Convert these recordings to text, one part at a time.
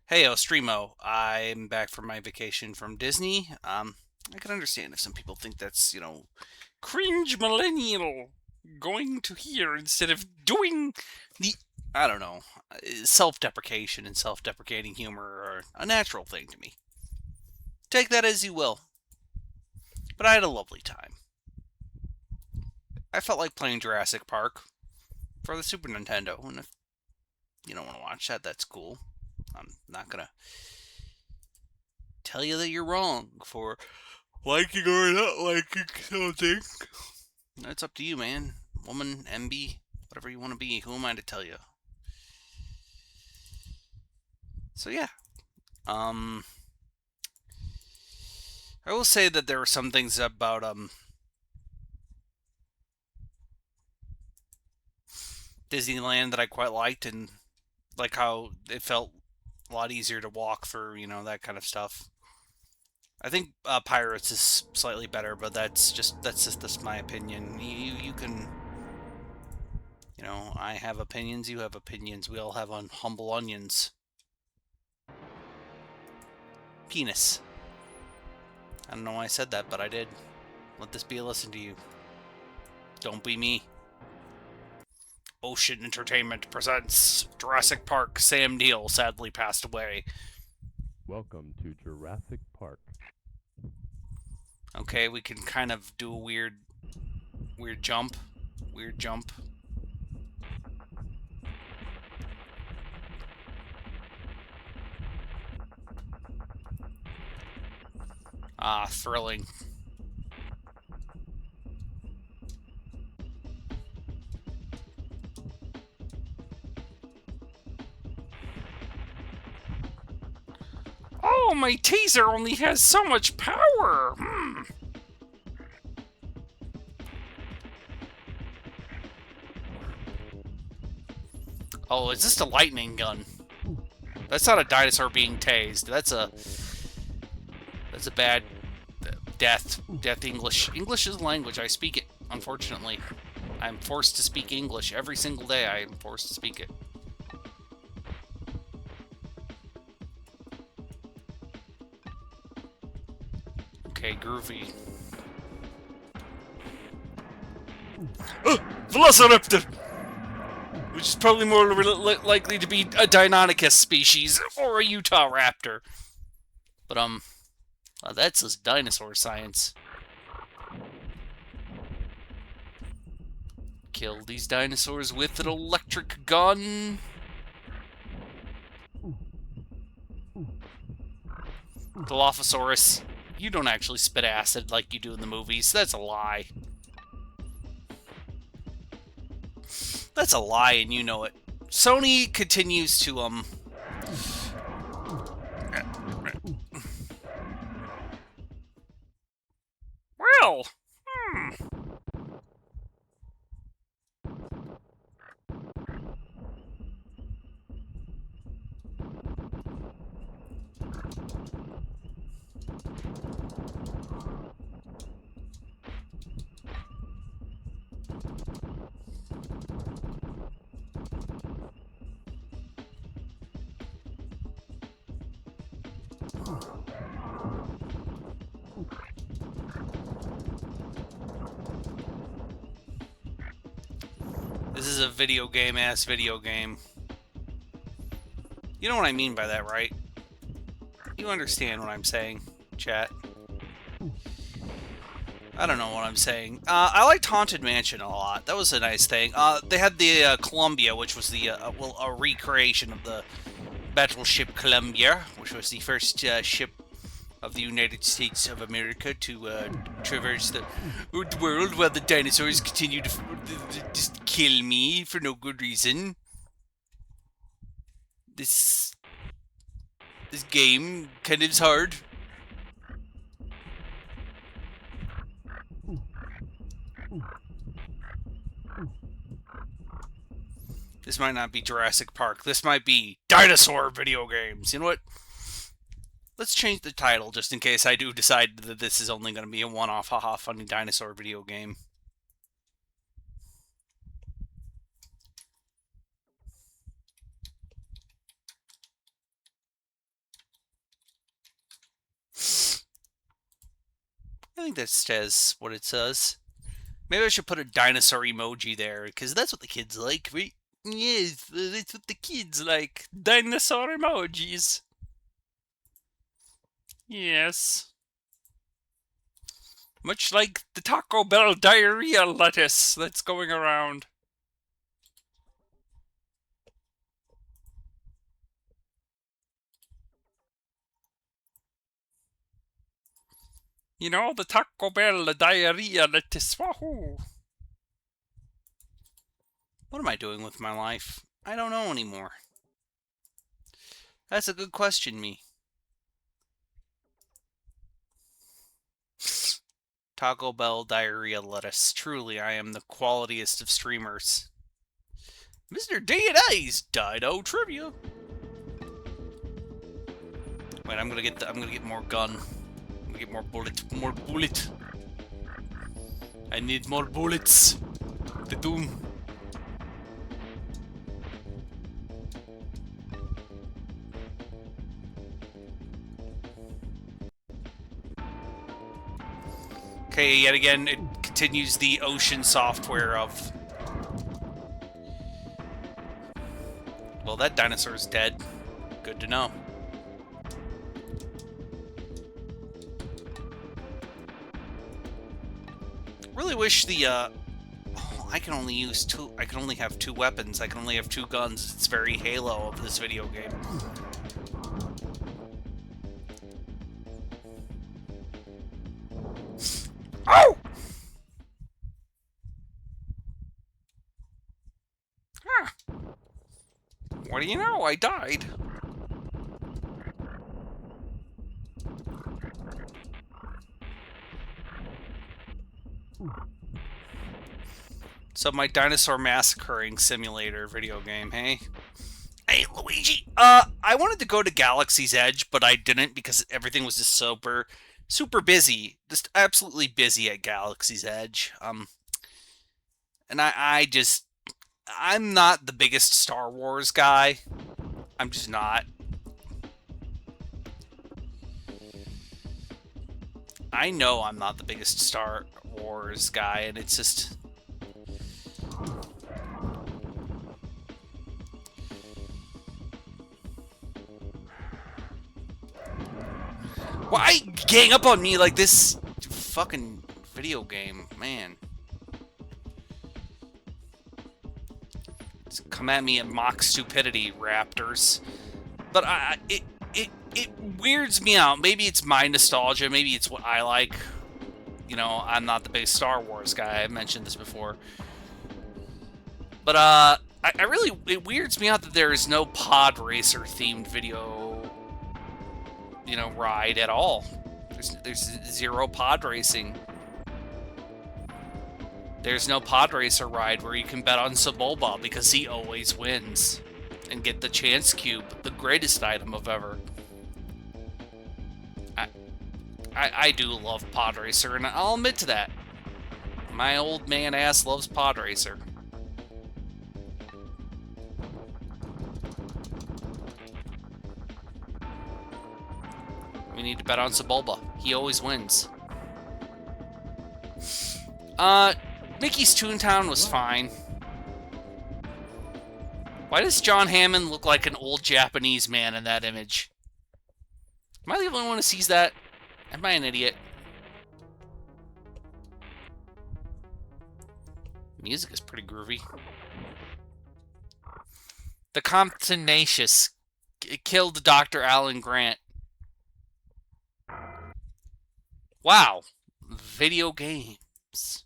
Hey, Streamo. I'm back from my vacation from Disney. I can understand if some people think that's, cringe millennial going to here instead of doing the, I don't know, self-deprecation and self-deprecating humor are a natural thing to me. Take that as you will. But I had a lovely time. I felt like playing Jurassic Park for the Super Nintendo, and if you don't want to watch that, that's cool. I'm not gonna tell you that you're wrong for liking or not liking something. It's up to you, man. Woman, MB, whatever you want to be. Who am I to tell you? So yeah, um, I will say that there were some things about Disneyland that I quite liked, and like how it felt a lot easier to walk through, that kind of stuff. I think Pirates is slightly better, but that's my opinion. You can, I have opinions, you have opinions. We all have on humble onions. Penis. I don't know why I said that, but I did. Let this be a lesson to you. Don't be me. Ocean Entertainment presents Jurassic Park. Sam Neill sadly passed away. Welcome to Jurassic Park. Okay, we can kind of do a weird jump. Weird jump. Ah, thrilling. Oh, my taser only has so much power. Oh, is this a lightning gun? That's not a dinosaur being tased. That's a bad death English. English is a language. I speak it, unfortunately. I'm forced to speak English every single day. I am forced to speak it. Okay, groovy. Velociraptor! Which is probably more likely to be a Deinonychus species or a Utah raptor. But, that's just dinosaur science. Kill these dinosaurs with an electric gun. Dilophosaurus, you don't actually spit acid like you do in the movies. That's a lie. That's a lie, and you know it. Sony continues to, Well, this is a video game-ass video game. You know what I mean by that, right? You understand what I'm saying, chat. I don't know what I'm saying. I liked Haunted Mansion a lot. That was a nice thing. They had the Columbia, which was the a recreation of the battleship Columbia, which was the first ship of the United States of America to traverse the world while the dinosaurs continue to just kill me for no good reason. This this game kind of is hard. This might not be Jurassic Park. This might be dinosaur video games. You know what? Let's change the title just in case I do decide that this is only going to be a one-off, haha, funny dinosaur video game. think that says what it says. Maybe I should put a dinosaur emoji there, because that's what the kids like, right? Yes, that's what the kids like. Dinosaur emojis. Yes. Much like the Taco Bell diarrhea lettuce that's going around. You know, the Taco Bell diarrhea lettuce. Wahoo! What am I doing with my life? I don't know anymore. That's a good question, me. Taco Bell diarrhea lettuce. Truly, I am the qualityest of streamers. Mr. D&A's Dino Trivia. Wait, I'm gonna get more gun. I'm gonna get more bullet. I need more bullets. The doom. Okay, yet again, it continues the ocean software of... Well, that dinosaur's dead. Good to know. Really wish the, I can only use two... I can only have two weapons. I can only have two guns. It's very Halo of this video game. Oh! Huh. What do you know? I died. So my dinosaur massacring simulator video game, hey? Hey, Luigi! I wanted to go to Galaxy's Edge, but I didn't because everything was just super busy. Just absolutely busy at Galaxy's Edge. And I'm not the biggest Star Wars guy. I'm just not. I know I'm not the biggest Star Wars guy, and it's just... Why gang up on me like this fucking video game, man? Just come at me and mock stupidity, Raptors. But it weirds me out. Maybe it's my nostalgia. Maybe it's what I like. You know, I'm not the biggest Star Wars guy. I've mentioned this before. But I really, it weirds me out that there is no pod racer themed video, you know, ride at all. There's zero pod racing. There's no pod racer ride where you can bet on Sebulba because he always wins and get the chance cube, the greatest item of ever. I do love pod racer, and I'll admit to that. My old man ass loves pod racer. We need to bet on Sebulba. He always wins. Mickey's Toontown was fine. Why does John Hammond look like an old Japanese man in that image? Am I the only one who sees that? Am I an idiot? Music is pretty groovy. The Comptonacious killed Dr. Alan Grant. Wow. Video games.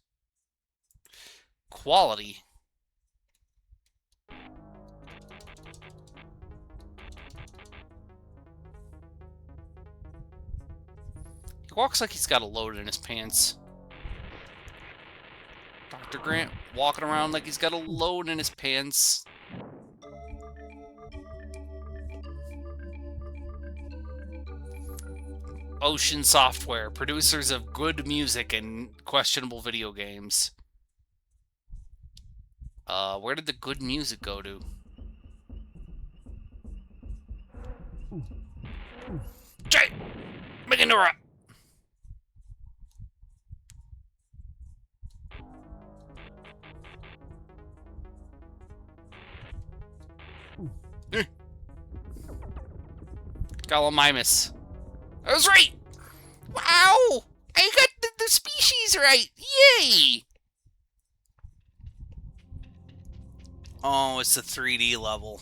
Quality. He walks like he's got a load in his pants. Dr. Grant walking around like he's got a load in his pants. Ocean Software, producers of good music and questionable video games. Where did the good music go to? Jay! Meganora! Gallimimus. I was right! Wow! I got the species right! Yay! Oh, it's a 3D level.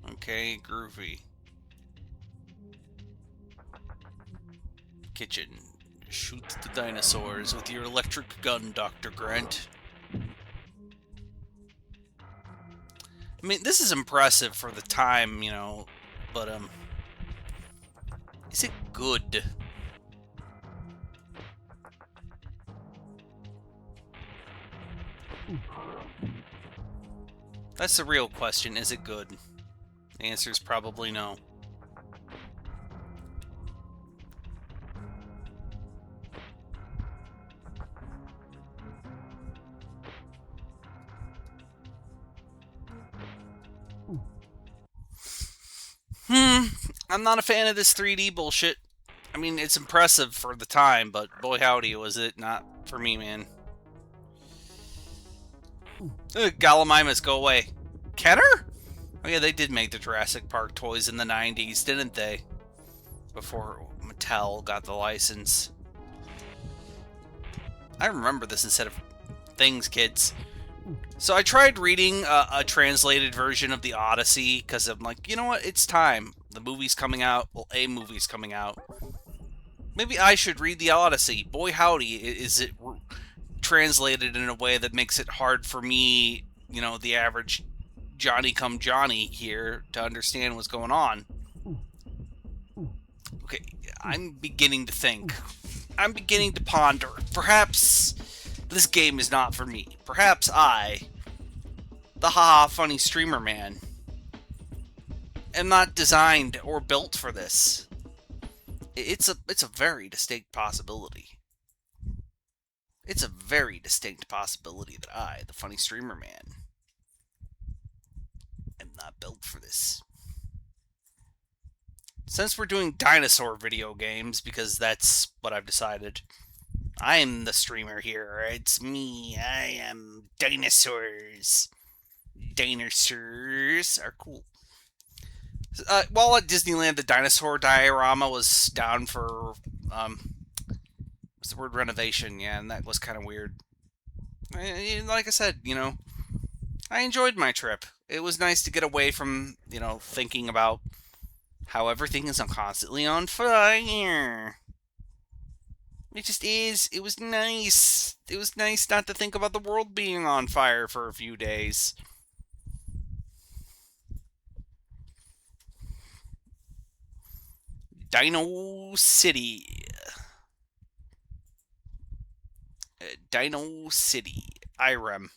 Okay, groovy. Kitchen. Shoot the dinosaurs with your electric gun, Dr. Grant. I mean, this is impressive for the time, you know, but, is it good? That's the real question, is it good? The answer is probably no. I'm not a fan of this 3D bullshit. I mean, it's impressive for the time, but boy howdy was it not for me, man. Gallimimus, go away. Kenner? Oh yeah, they did make the Jurassic Park toys in the 90s, didn't they? Before Mattel got the license. I remember this instead of things, kids. So I tried reading a translated version of the Odyssey, because I'm like, you know what, it's time. The movie's coming out. Well, a movie's coming out. Maybe I should read the Odyssey. Boy howdy, is it translated in a way that makes it hard for me, you know, the average Johnny-come-Johnny here, to understand what's going on. Okay, I'm beginning to think. I'm beginning to ponder. Perhaps this game is not for me. Perhaps I, the haha funny streamer man, am not designed or built for this. It's a very distinct possibility. It's a very distinct possibility that I, the funny streamer man, am not built for this. Since we're doing dinosaur video games, because that's what I've decided, I'm the streamer here. It's me. I am dinosaurs. Dinosaurs are cool. While at Disneyland, the dinosaur diorama was down for, what's the word, renovation, yeah, and that was kind of weird. Like I said, you know, I enjoyed my trip. It was nice to get away from, you know, thinking about how everything is constantly on fire. It just is. It was nice. It was nice not to think about the world being on fire for a few days. Dino City. Dino City. IREM.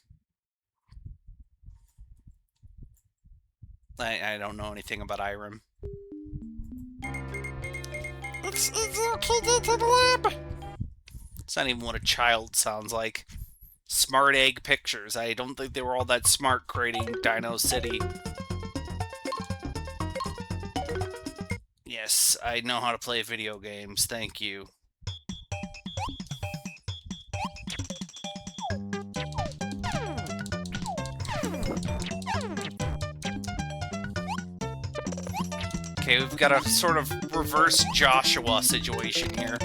I don't know anything about IREM. It's okay to the lab. It's not even what a child sounds like. Smart Egg Pictures. I don't think they were all that smart creating Dino City. Yes, I know how to play video games. Thank you. Okay, we've got a sort of reverse Joshua situation here.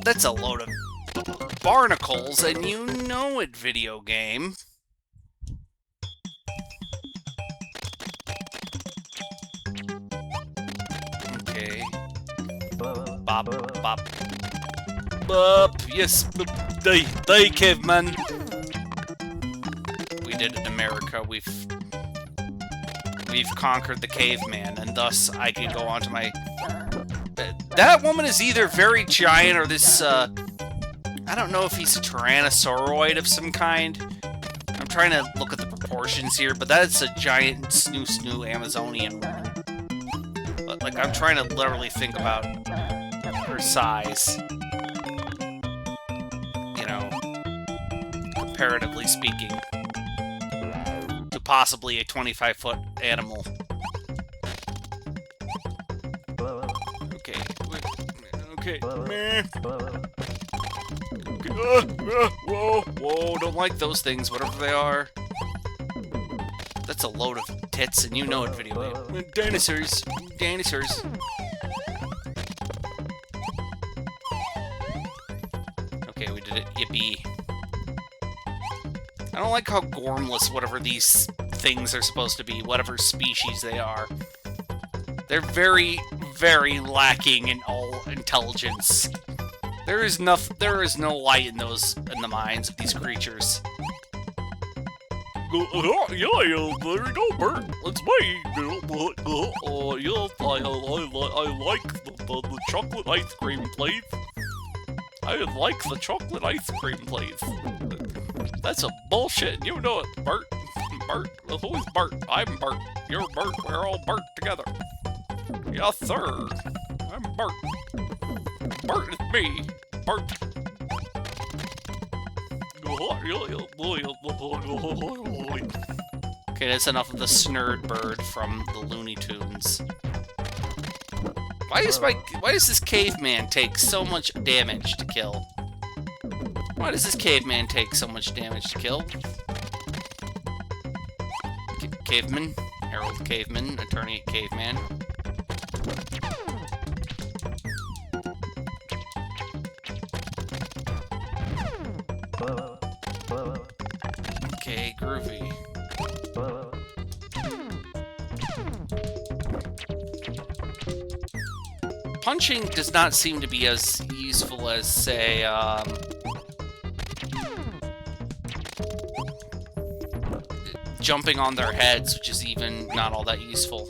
That's a load of barnacles, and you know it, video game. Okay. Bop, bop. Bop! Yes, die, caveman! We did it in America. We've conquered the caveman, and thus I can go on to my... That woman is either very giant or this, I don't know if he's a tyrannosauroid of some kind. I'm trying to look at the proportions here, but that's a giant snoo Amazonian woman. But, like, I'm trying to literally think about her size. You know, comparatively speaking. To possibly a 25-foot animal. Okay. Whoa, don't like those things, whatever they are. That's a load of tits, and you know it, video game. Dinosaurs, dinosaurs. Okay, we did it. Yippee. I don't like how gormless whatever these things are supposed to be, whatever species they are. They're very, very lacking in all intelligence. There is no light in the minds of these creatures. Yeah, there you go, Bert. It's me. Yeah, I like the chocolate ice cream, please. I like the chocolate ice cream, please. That's a bullshit. You know it, Bert. Bert. Who's Bert? I'm Bert. You're Bert. We're all Bert together. Yes, sir. I'm Bert. Bert is me. Bert. Okay, that's enough of the snurd bird from the Looney Tunes. Why does this caveman take so much damage to kill? Why does this caveman take so much damage to kill? Caveman, Harold Caveman, attorney at Caveman. Okay, groovy. Punching does not seem to be as useful as, say, jumping on their heads, which is even not all that useful.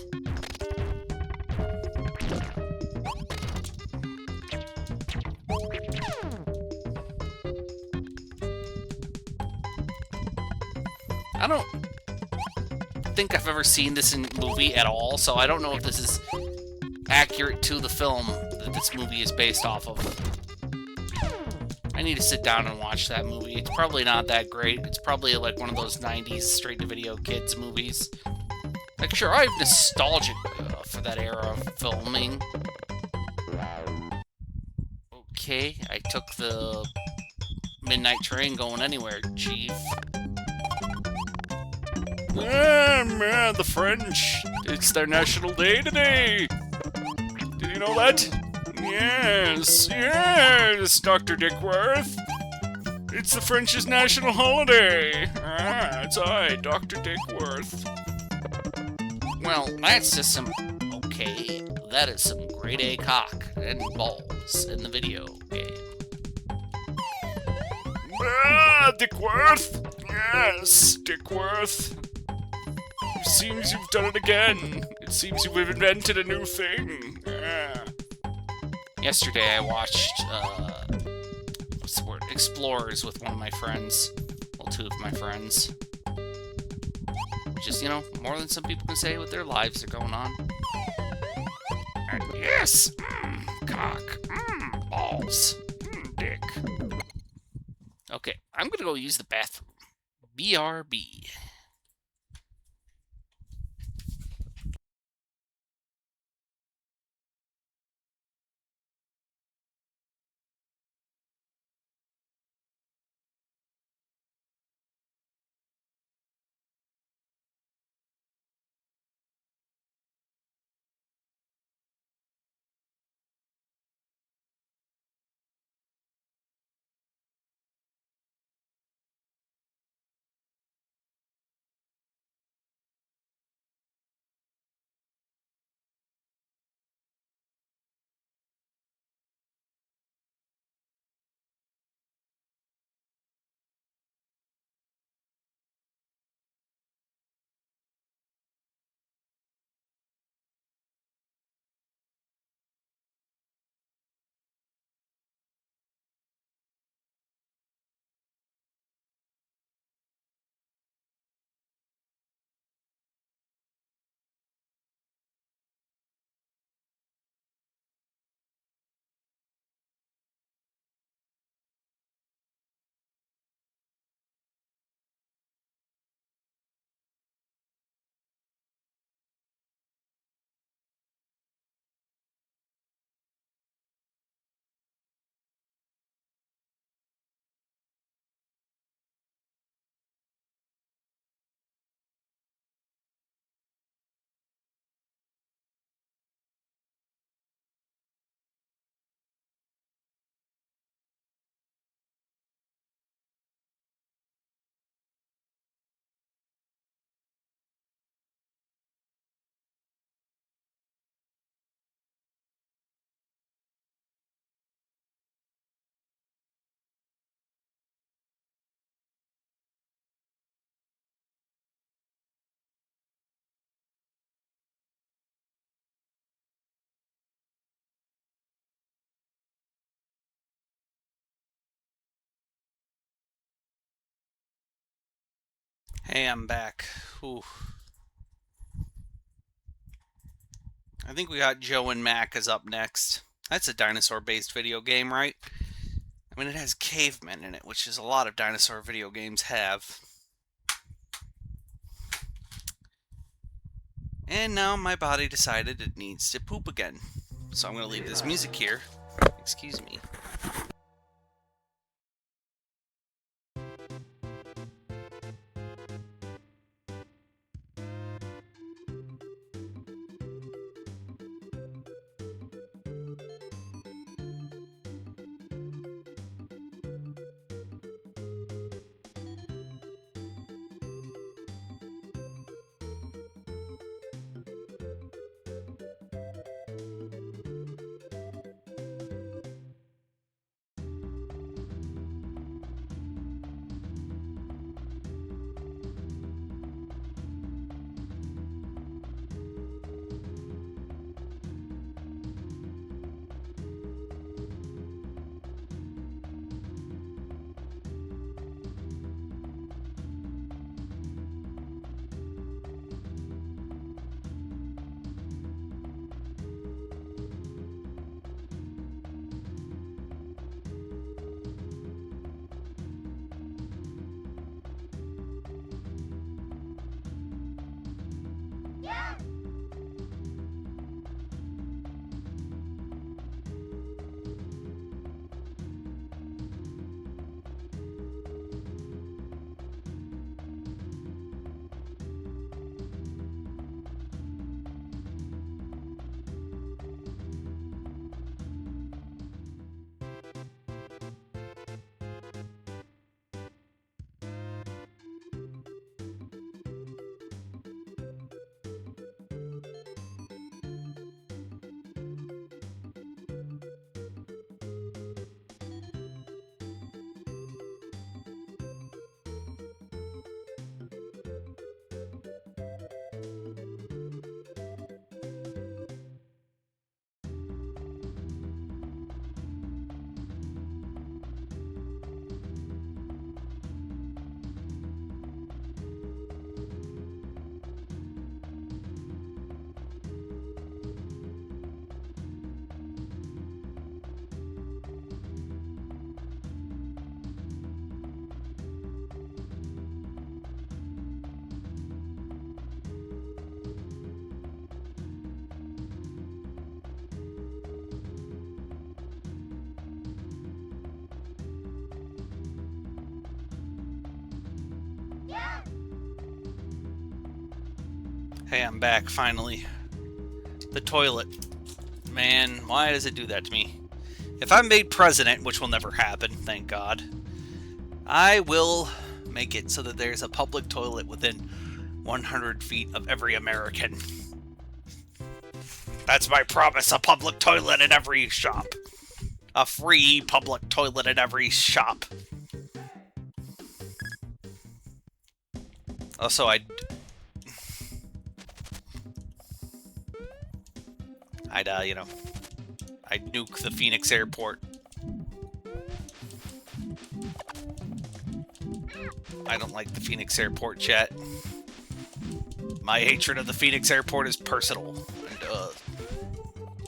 I don't think I've ever seen this in movie at all, so I don't know if this is accurate to the film that this movie is based off of. I need to sit down and watch that movie. It's probably not that great. It's probably like one of those 90s straight-to-video kids movies. Like, sure, I'm nostalgic for that era of filming. Okay, I took the midnight train going anywhere, Chief. Ah, man, the French. It's their national day today. Did you know that? Yes, yes, Dr. Dickworth. It's the French's national holiday. Ah, it's I, Dr. Dickworth. Well, that's just some... Okay, that is some grade A cock and balls in the video game. Ah, Dickworth. Yes, Dickworth. It seems you've done it again. It seems you've invented a new thing. Ah. Yesterday I watched, what's the word? Explorers with one of my friends. Well, two of my friends. Which is, you know, more than some people can say with their lives are going on. And yes! Cock. Balls. Dick. Okay, I'm gonna go use the bathroom. BRB. Hey, I'm back. Ooh. I think we got Joe and Mac is up next. That's a dinosaur-based video game, right? I mean, it has cavemen in it, which is a lot of dinosaur video games have. And now my body decided it needs to poop again. So I'm going to leave this music here. Excuse me. Hey, I'm back, finally. The toilet. Man, why does it do that to me? If I'm made president, which will never happen, thank God, I will make it so that there's a public toilet within 100 feet of every American. That's my promise, a public toilet in every shop. A free public toilet in every shop. Also, I'd I'd nuke the Phoenix airport. I don't like the Phoenix airport, chat. My hatred of the Phoenix airport is personal. And,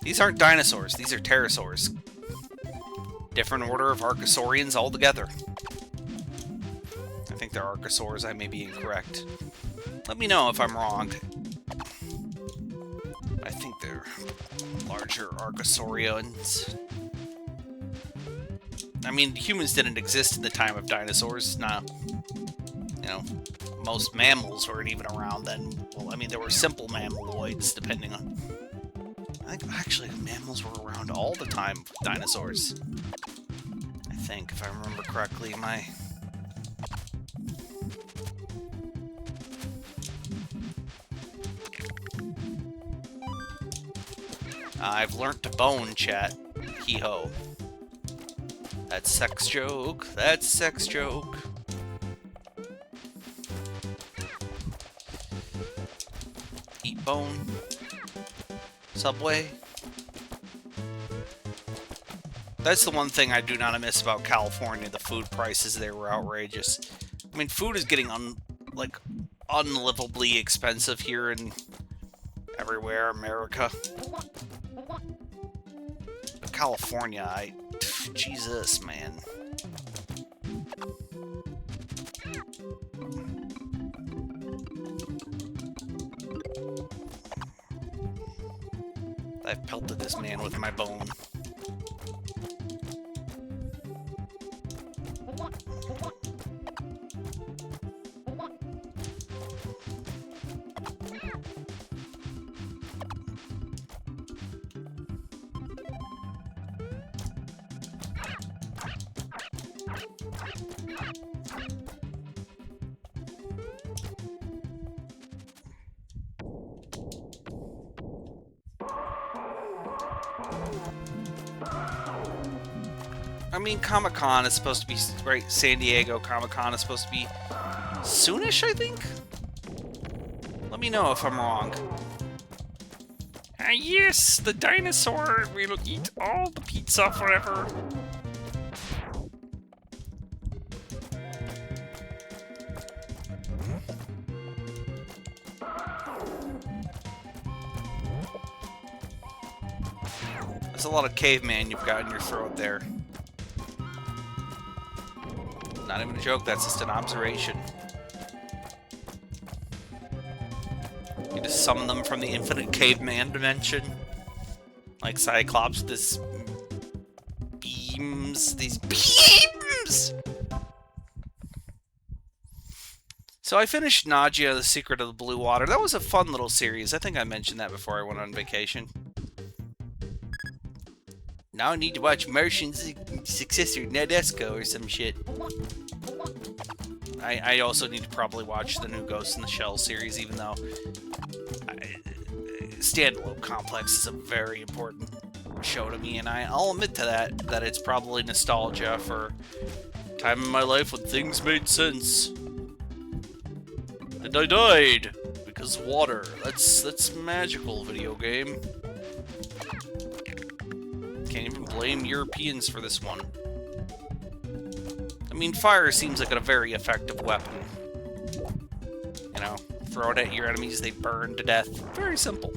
these aren't dinosaurs, these are pterosaurs. Different order of archosaurians altogether. I think they're archosaurs, I may be incorrect. Let me know if I'm wrong. I think they're larger archosaurians. I mean, humans didn't exist in the time of dinosaurs. Nah. You know, most mammals weren't even around then. Well, I mean, there were simple mammaloids, depending on... I think, actually, mammals were around all the time with dinosaurs. I think, if I remember correctly, my... I've learnt to bone, chat. Hee-ho. That's sex joke. That's sex joke. Eat bone. Subway. That's the one thing I do not miss about California. The food prices there were outrageous. I mean, food is getting like unlivably expensive here in everywhere America. But California, Jesus, man. I've pelted this man with my bone. I mean, Comic-Con is supposed to be, right, San Diego Comic-Con is supposed to be soonish, I think? Let me know if I'm wrong. Yes, the dinosaur will eat all the pizza forever. There's a lot of caveman you've got in your throat there. Not even a joke, that's just an observation. You just summon them from the infinite caveman dimension. Like Cyclops, these beams! So I finished Nagia, The Secret of the Blue Water. That was a fun little series. I think I mentioned that before I went on vacation. Now I need to watch Martian's successor, Nadesco, or some shit. I also need to probably watch the new Ghost in the Shell series, even though Standalone Complex is a very important show to me, and I'll admit to that it's probably nostalgia for a time in my life when things made sense. And I died because water. That's magical, video game. Can't even blame Europeans for this one. I mean, fire seems like a very effective weapon. You know, throw it at your enemies, they burn to death. Very simple.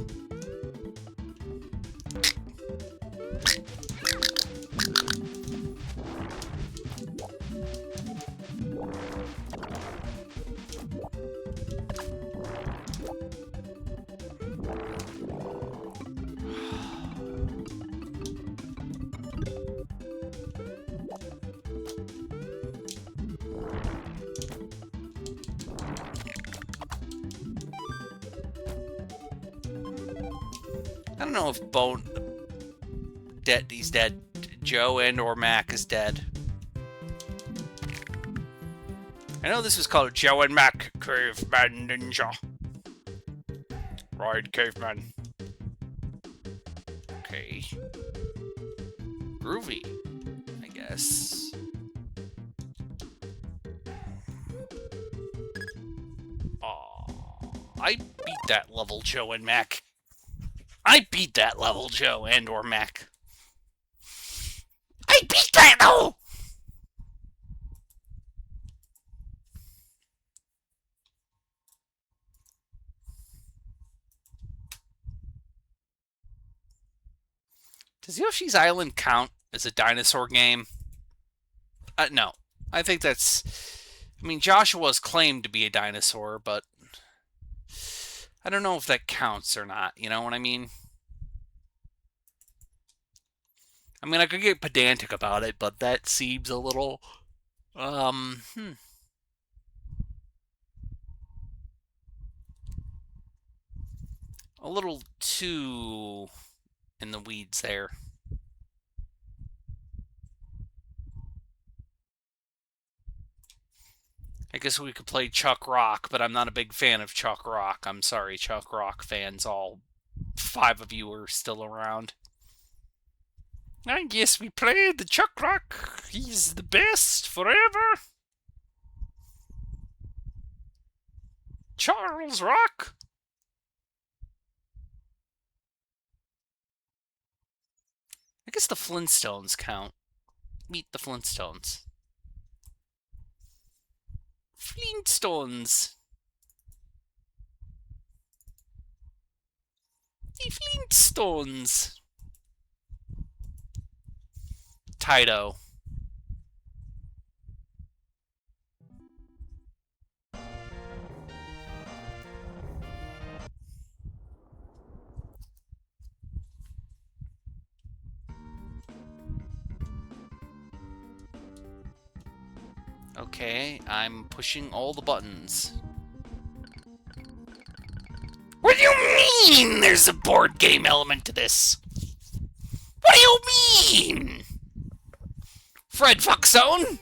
I don't know if he's dead. Joe and or Mac is dead. I know this was called Joe and Mac Caveman Ninja. Right, caveman. Okay. Groovy, I guess. Aw, I beat that level, Joe and Mac. I beat that level, Joe and or Mac. I beat that though! Does Yoshi's Island count as a dinosaur game? No. I think that's... I mean, Joshua's claimed to be a dinosaur, but... I don't know if that counts or not, you know what I mean? I mean, I could get pedantic about it, but that seems a little... A little too in the weeds there. I guess we could play Chuck Rock, but I'm not a big fan of Chuck Rock. I'm sorry, Chuck Rock fans, all 5 of you are still around. I guess we played the Chuck Rock. He's the best forever. Charles Rock. I guess the Flintstones count. Meet the Flintstones. Flintstones. The Flintstones. Taito. Okay, I'm pushing all the buttons. What do you mean there's a board game element to this? What do you mean? Fred Fuckzone?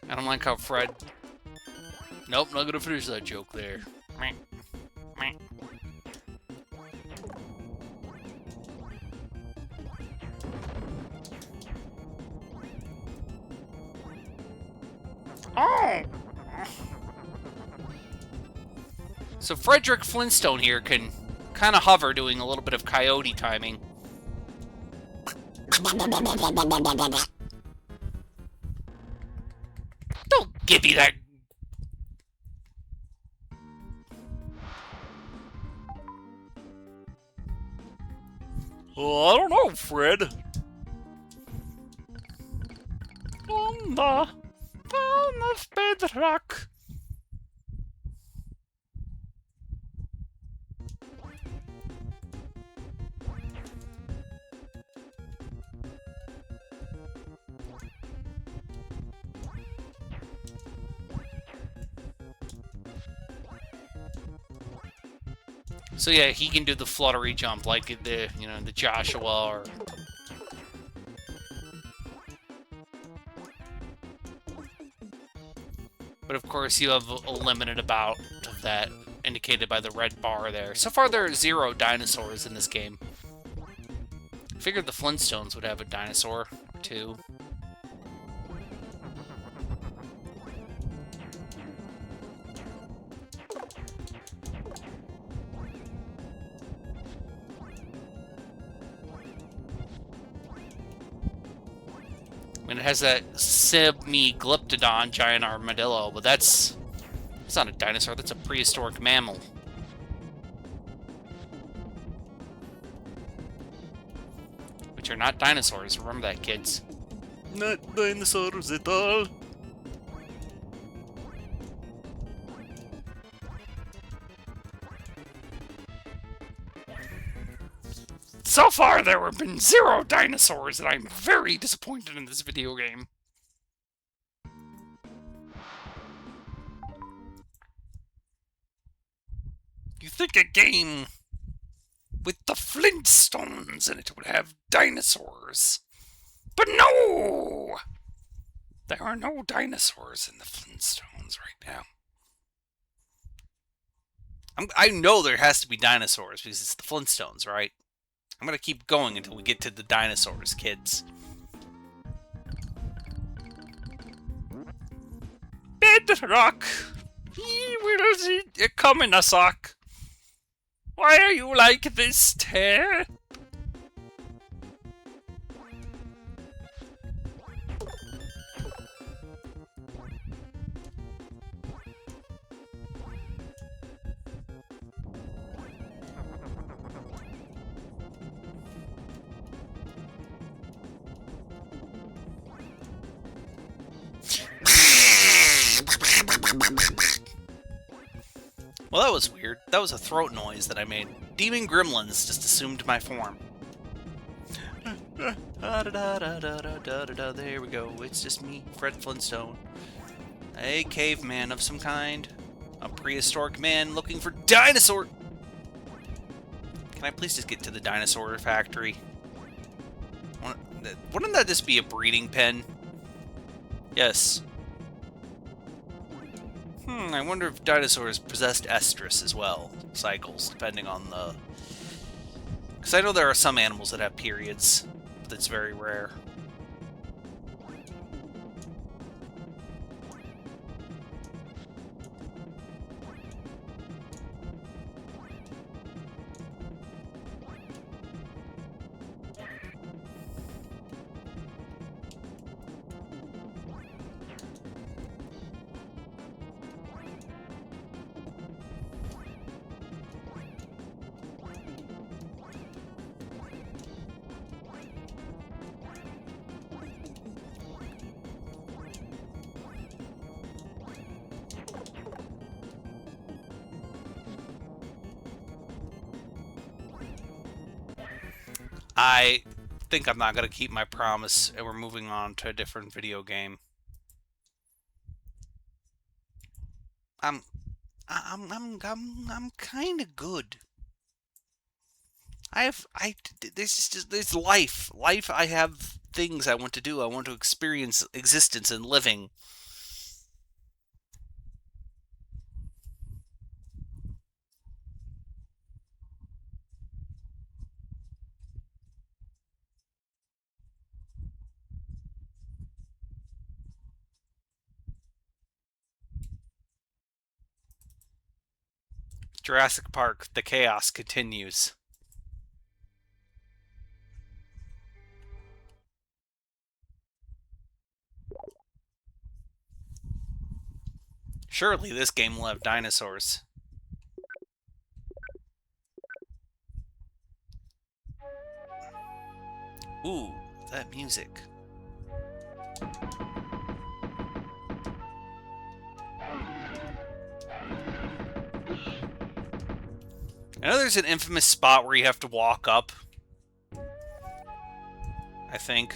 I don't like how Fred... Nope, not gonna finish that joke there. Oh! So Frederick Flintstone here can kind of hover, doing a little bit of coyote timing. Don't give me that. I don't know, Fred. On the bedrock. So yeah, he can do the fluttery jump like the, the Joshua or... But of course you have a limited amount of that indicated by the red bar there. So far there are 0 dinosaurs in this game. I figured the Flintstones would have a dinosaur or 2. And it has that semi-glyptodon giant armadillo, but that's not a dinosaur, that's a prehistoric mammal. Which are not dinosaurs, remember that, kids. Not dinosaurs at all. So far, there have been 0 dinosaurs, and I'm very disappointed in this video game. You think a game with the Flintstones in it would have dinosaurs. But no! There are no dinosaurs in the Flintstones right now. I know there has to be dinosaurs because it's the Flintstones, right? I'm gonna keep going until we get to the dinosaurs, kids. Bedrock! He will see come in a sock. Why are you like this, Tear? Well, that was weird. That was a throat noise that I made. Demon gremlins just assumed my form. There we go. It's just me, Fred Flintstone. A caveman of some kind. A prehistoric man looking for dinosaur... Can I please just get to the dinosaur factory? Wouldn't that just be a breeding pen? Yes. I wonder if dinosaurs possessed estrus as well. Cycles, depending on the... Because I know there are some animals that have periods. That's very rare. I think I'm not gonna keep my promise, and we're moving on to a different video game. I'm I'm kind of good. There's life. Life, I have things I want to do. I want to experience existence and living. Jurassic Park, the chaos continues. Surely this game will have dinosaurs. Ooh, that music. I know there's an infamous spot where you have to walk up. I think.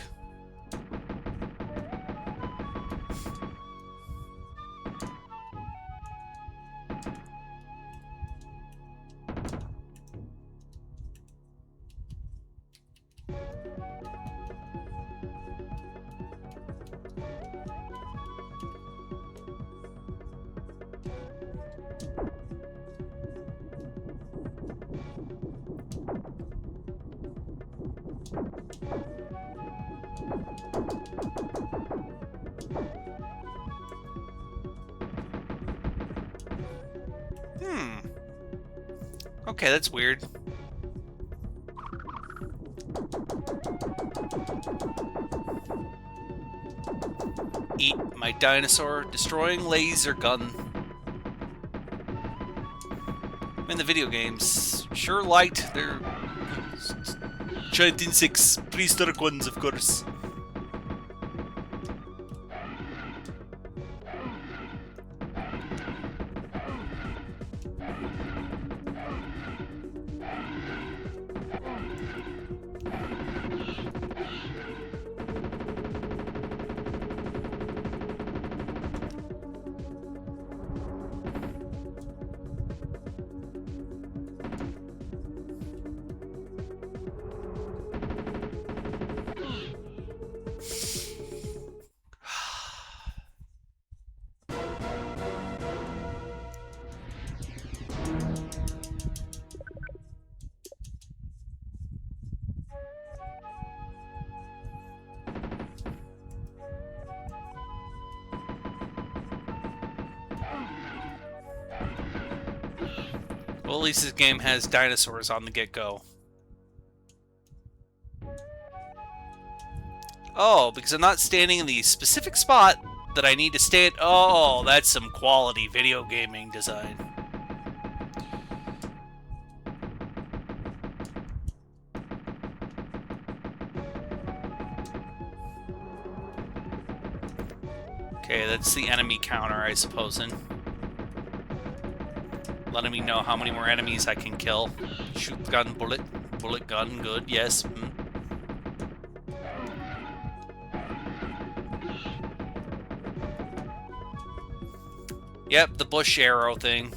Okay, that's weird. Eat my dinosaur destroying laser gun. In the video games, sure light, they're giant insects, prehistoric ones, of course. Well, at least this game has dinosaurs on the get-go. Oh, because I'm not standing in the specific spot that I need to stand. Oh, that's some quality video gaming design. Okay, that's the enemy counter, I suppose. Letting me know how many more enemies I can kill. Shoot gun, bullet gun, good, yes. Yep, the bush arrow thing.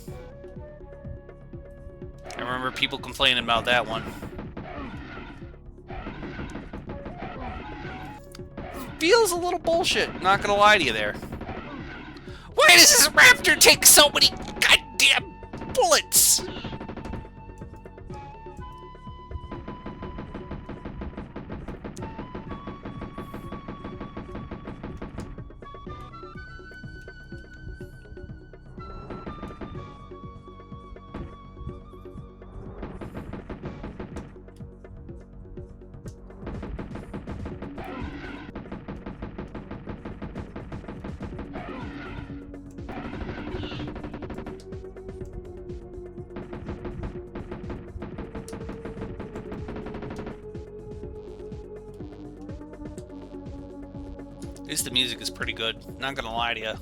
I remember people complaining about that one. Feels a little bullshit, not gonna lie to you there. Why does this raptor take so many goddamn bullets? At least the music is pretty good. Not gonna lie to you.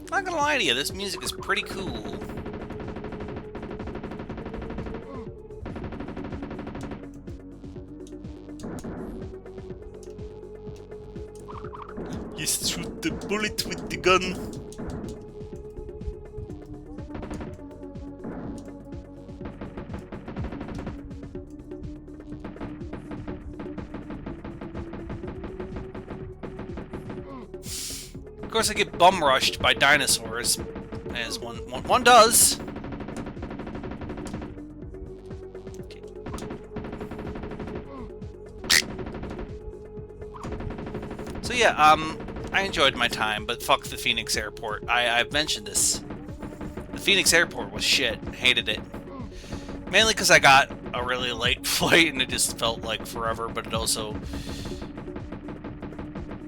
Not gonna lie to you, this music is pretty cool. Just shoot the bullet with the gun. Of course, I get bum rushed by dinosaurs, as one does. Okay. So yeah, I enjoyed my time, but fuck the Phoenix Airport. I've mentioned this. The Phoenix Airport was shit. Hated it. Mainly because I got a really late flight and it just felt like forever, but it also...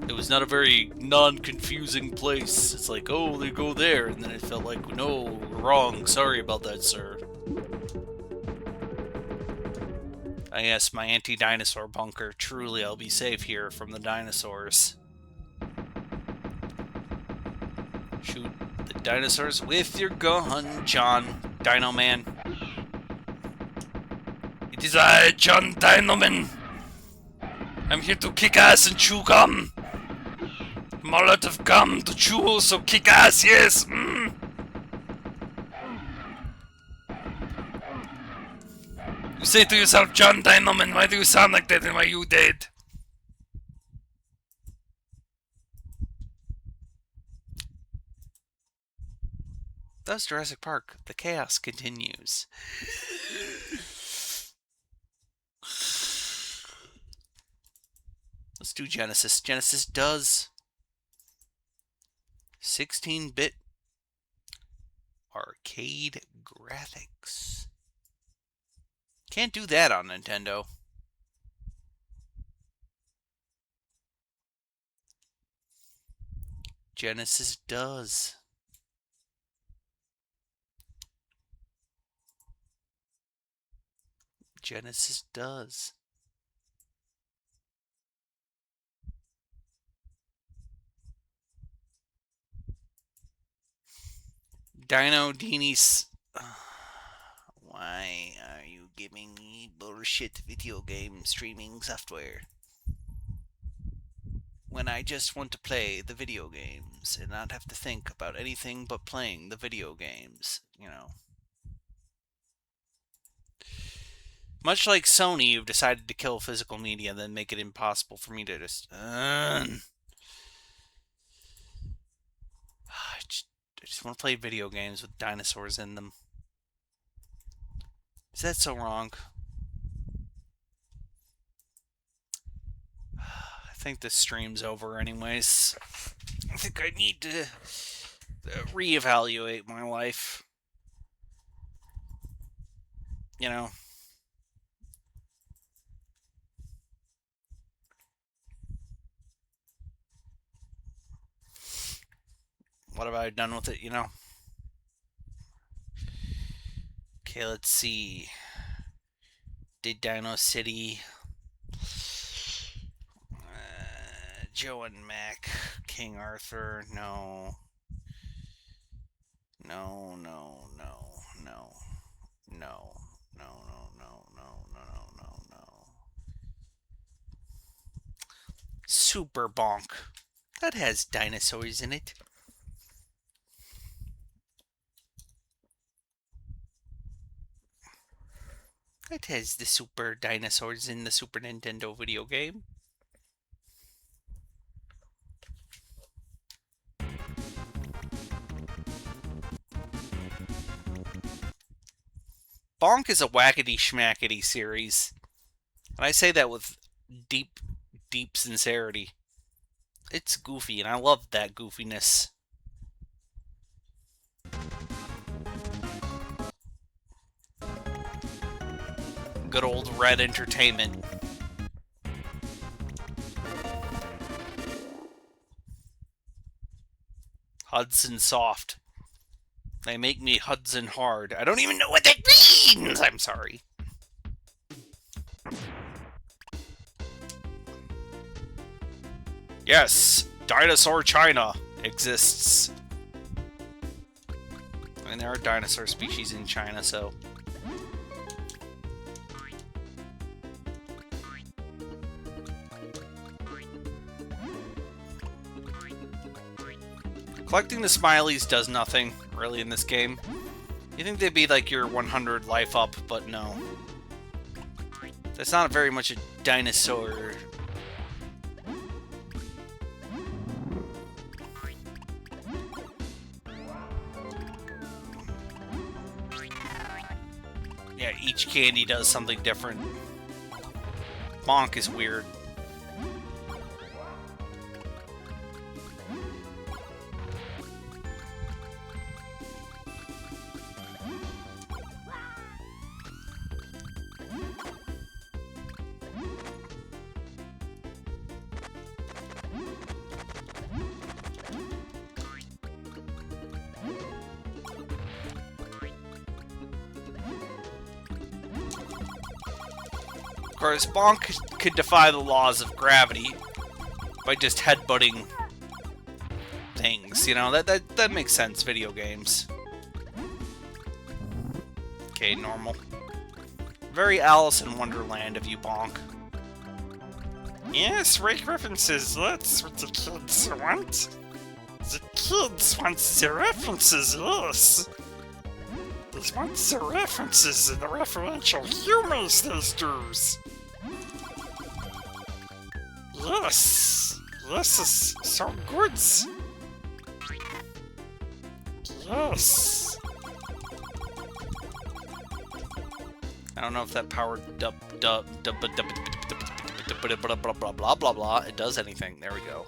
It was not a very non-confusing place. It's like, oh, they go there, and then it felt like, no, we're wrong. Sorry about that, sir. Ah, yes, my anti-dinosaur bunker. Truly, I'll be safe here from the dinosaurs. Shoot the dinosaurs with your gun, John Dino Man. It is I, John Dino Man. I'm here to kick ass and chew gum. I'm all out of gum to chew, so kick ass, yes! Mm. You say to yourself, John Dino Man, why do you sound like that and why you dead? Thus Jurassic Park, the chaos continues. Let's do Genesis. Genesis does 16-bit arcade graphics. Can't do that on Nintendo. Genesis does. Genesis does. Dino Dini's... Why are you giving me bullshit video game streaming software? When I just want to play the video games and not have to think about anything but playing the video games, you know. Much like Sony, you've decided to kill physical media and then make it impossible for me to just... I just want to play video games with dinosaurs in them. Is that so wrong? I think this stream's over anyways. I think I need to reevaluate my life. You know. What have I done with it, you know? Okay, let's see. Did Dino City... Joe and Mac, King Arthur, no. No, no, no, no. No, no, no, no, no, no, no, no. Super Bonk. That has dinosaurs in it. It has the super dinosaurs in the Super Nintendo video game. Bonk is a wackety schmackety series. And I say that with deep, deep sincerity. It's goofy, and I love that goofiness. Good old Red Entertainment. Hudson Soft. They make me Hudson Hard. I don't even know what that means! I'm sorry. Yes, Dinosaur China exists. I mean, there are dinosaur species in China, so... Collecting the smileys does nothing, really, in this game. You think they'd be like your 100 life up, but no. That's not very much a dinosaur. Yeah, each candy does something different. Bonk is weird. Of course, Bonk could defy the laws of gravity by just headbutting things, you know? That makes sense, video games. Okay, normal. Very Alice in Wonderland of you, Bonk. Yes, Ray references, that's what the kids want. The kids want the references, yes. They want the references and the referential humors, these dudes. Yes, this is so good. Yes. I don't know if that power blah blah blah blah it does anything. There we go.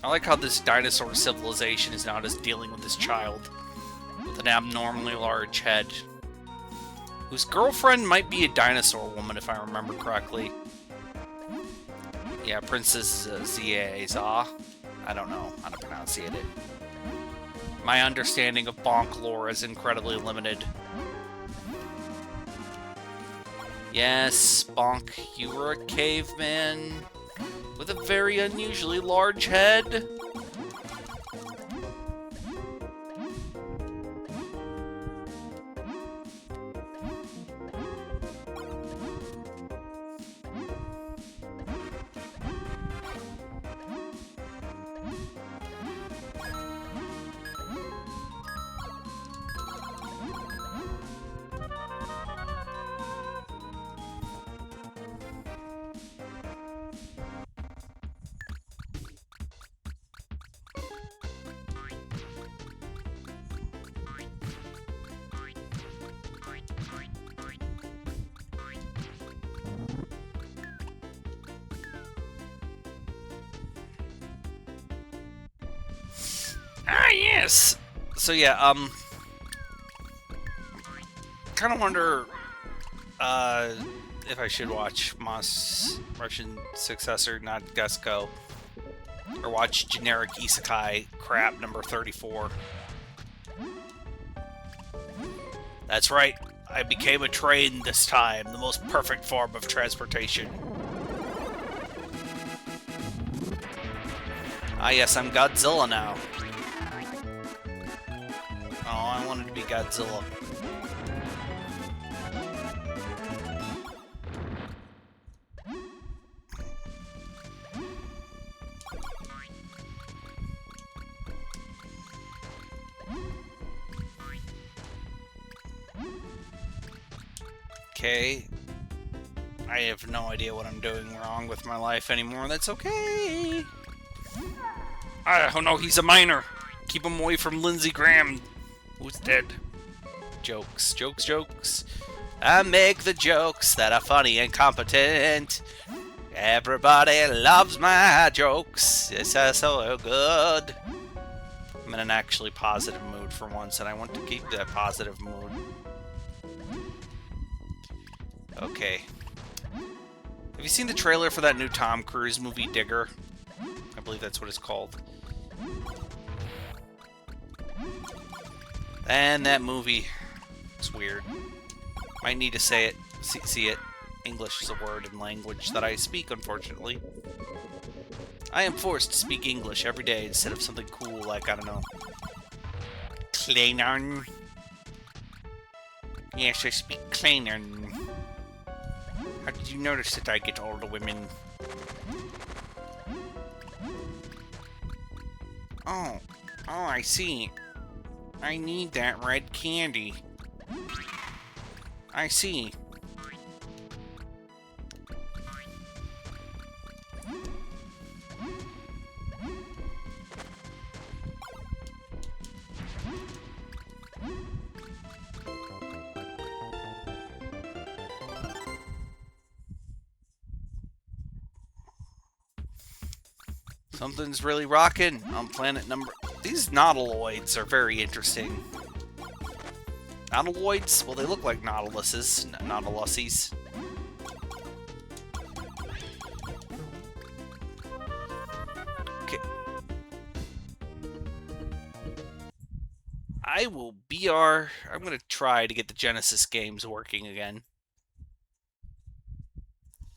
I like how this dinosaur civilization is now just dealing with this child with an abnormally large head, whose girlfriend might be a dinosaur woman, if I remember correctly. Yeah, Princess Zieza. I don't know how to pronounce it. My understanding of Bonk lore is incredibly limited. Yes, Bonk, you were a caveman with a very unusually large head. Ah, yes! So yeah, kind of wonder, if I should watch Moss Russian successor, not Gusco, or watch generic isekai crap number 34. That's right, I became a train this time, the most perfect form of transportation. Ah yes, I'm Godzilla now. Oh, I wanted to be Godzilla. Okay. I have no idea what I'm doing wrong with my life anymore. That's okay. Oh no, he's a minor. Keep him away from Lindsey Graham, who's dead. Jokes, jokes, jokes. I make the jokes that are funny and competent. Everybody loves my jokes. It's so good. I'm in an actually positive mood for once, and I want to keep that positive mood. Okay. Have you seen the trailer for that new Tom Cruise movie, Digger? I believe that's what it's called. And that movie is weird. Might need to say it, see it. English is a word and language that I speak, unfortunately. I am forced to speak English every day instead of something cool like, I don't know, Klingon. Yes, I speak Klingon. How did you notice that I get all the women? Oh, I see. I need that red candy. I see. Something's really rocking on planet number... These nautiloids are very interesting. Nautiloids? Well, they look like nautiluses. Nautiluses. Okay. I'm gonna try to get the Genesis games working again.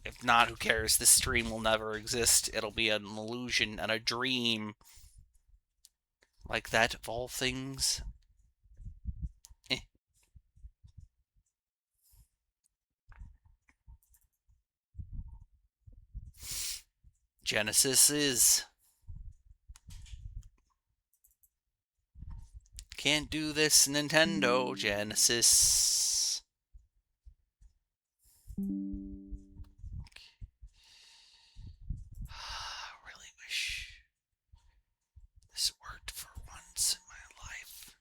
If not, who cares? This stream will never exist. It'll be an illusion and a dream. Like that of all things. Eh. Genesis is. Can't do this, Nintendo. Genesis. Really wish this worked for once in my life.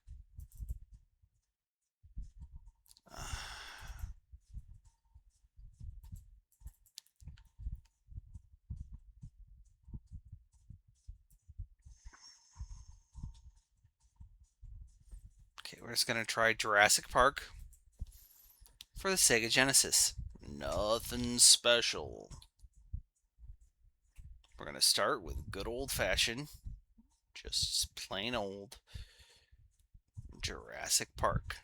Okay, we're just gonna try Jurassic Park for the Sega Genesis. Nothing special. We're gonna start with good old-fashioned, just plain old Jurassic Park.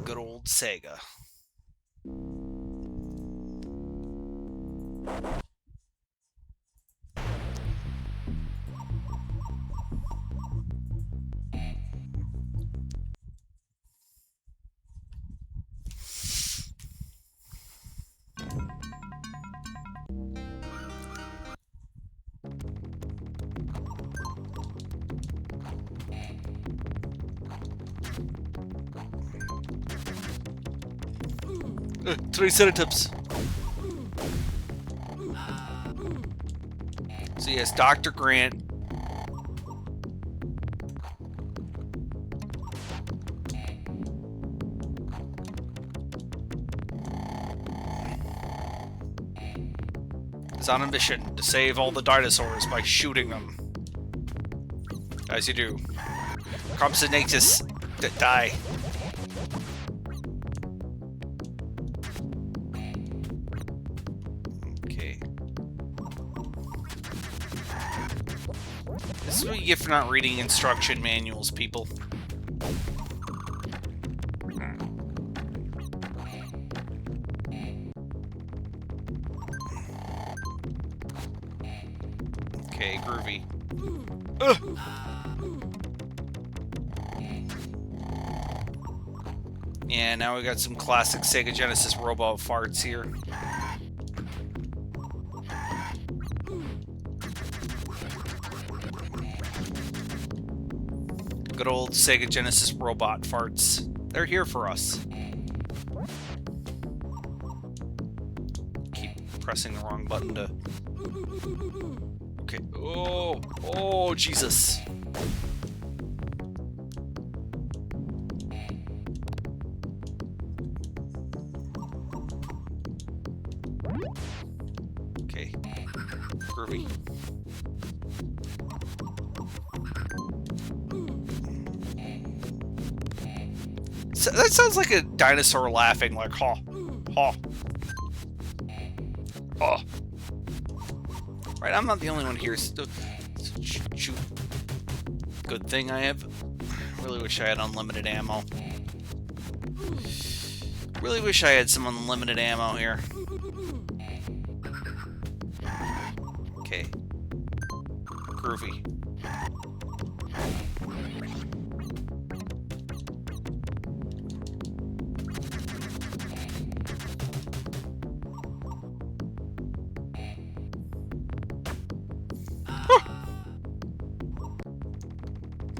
Good old Sega. Triceratops. So yes, Dr. Grant. Is on a mission to save all the dinosaurs by shooting them. As you do. Compsognathus that die. This is what you get for not reading instruction manuals, people. Okay, groovy. Ugh. Yeah, now we got some classic Sega Genesis robot farts here. Good old Sega Genesis robot farts. They're here for us. Keep pressing the wrong button to... Okay. Oh, Jesus. Okay. Groovy. So, that sounds like a dinosaur laughing, like, ha, ha, ha. Right, I'm not the only one here. Shoot. Good thing I have... Really wish I had unlimited ammo. Really wish I had some unlimited ammo here. Okay. Groovy.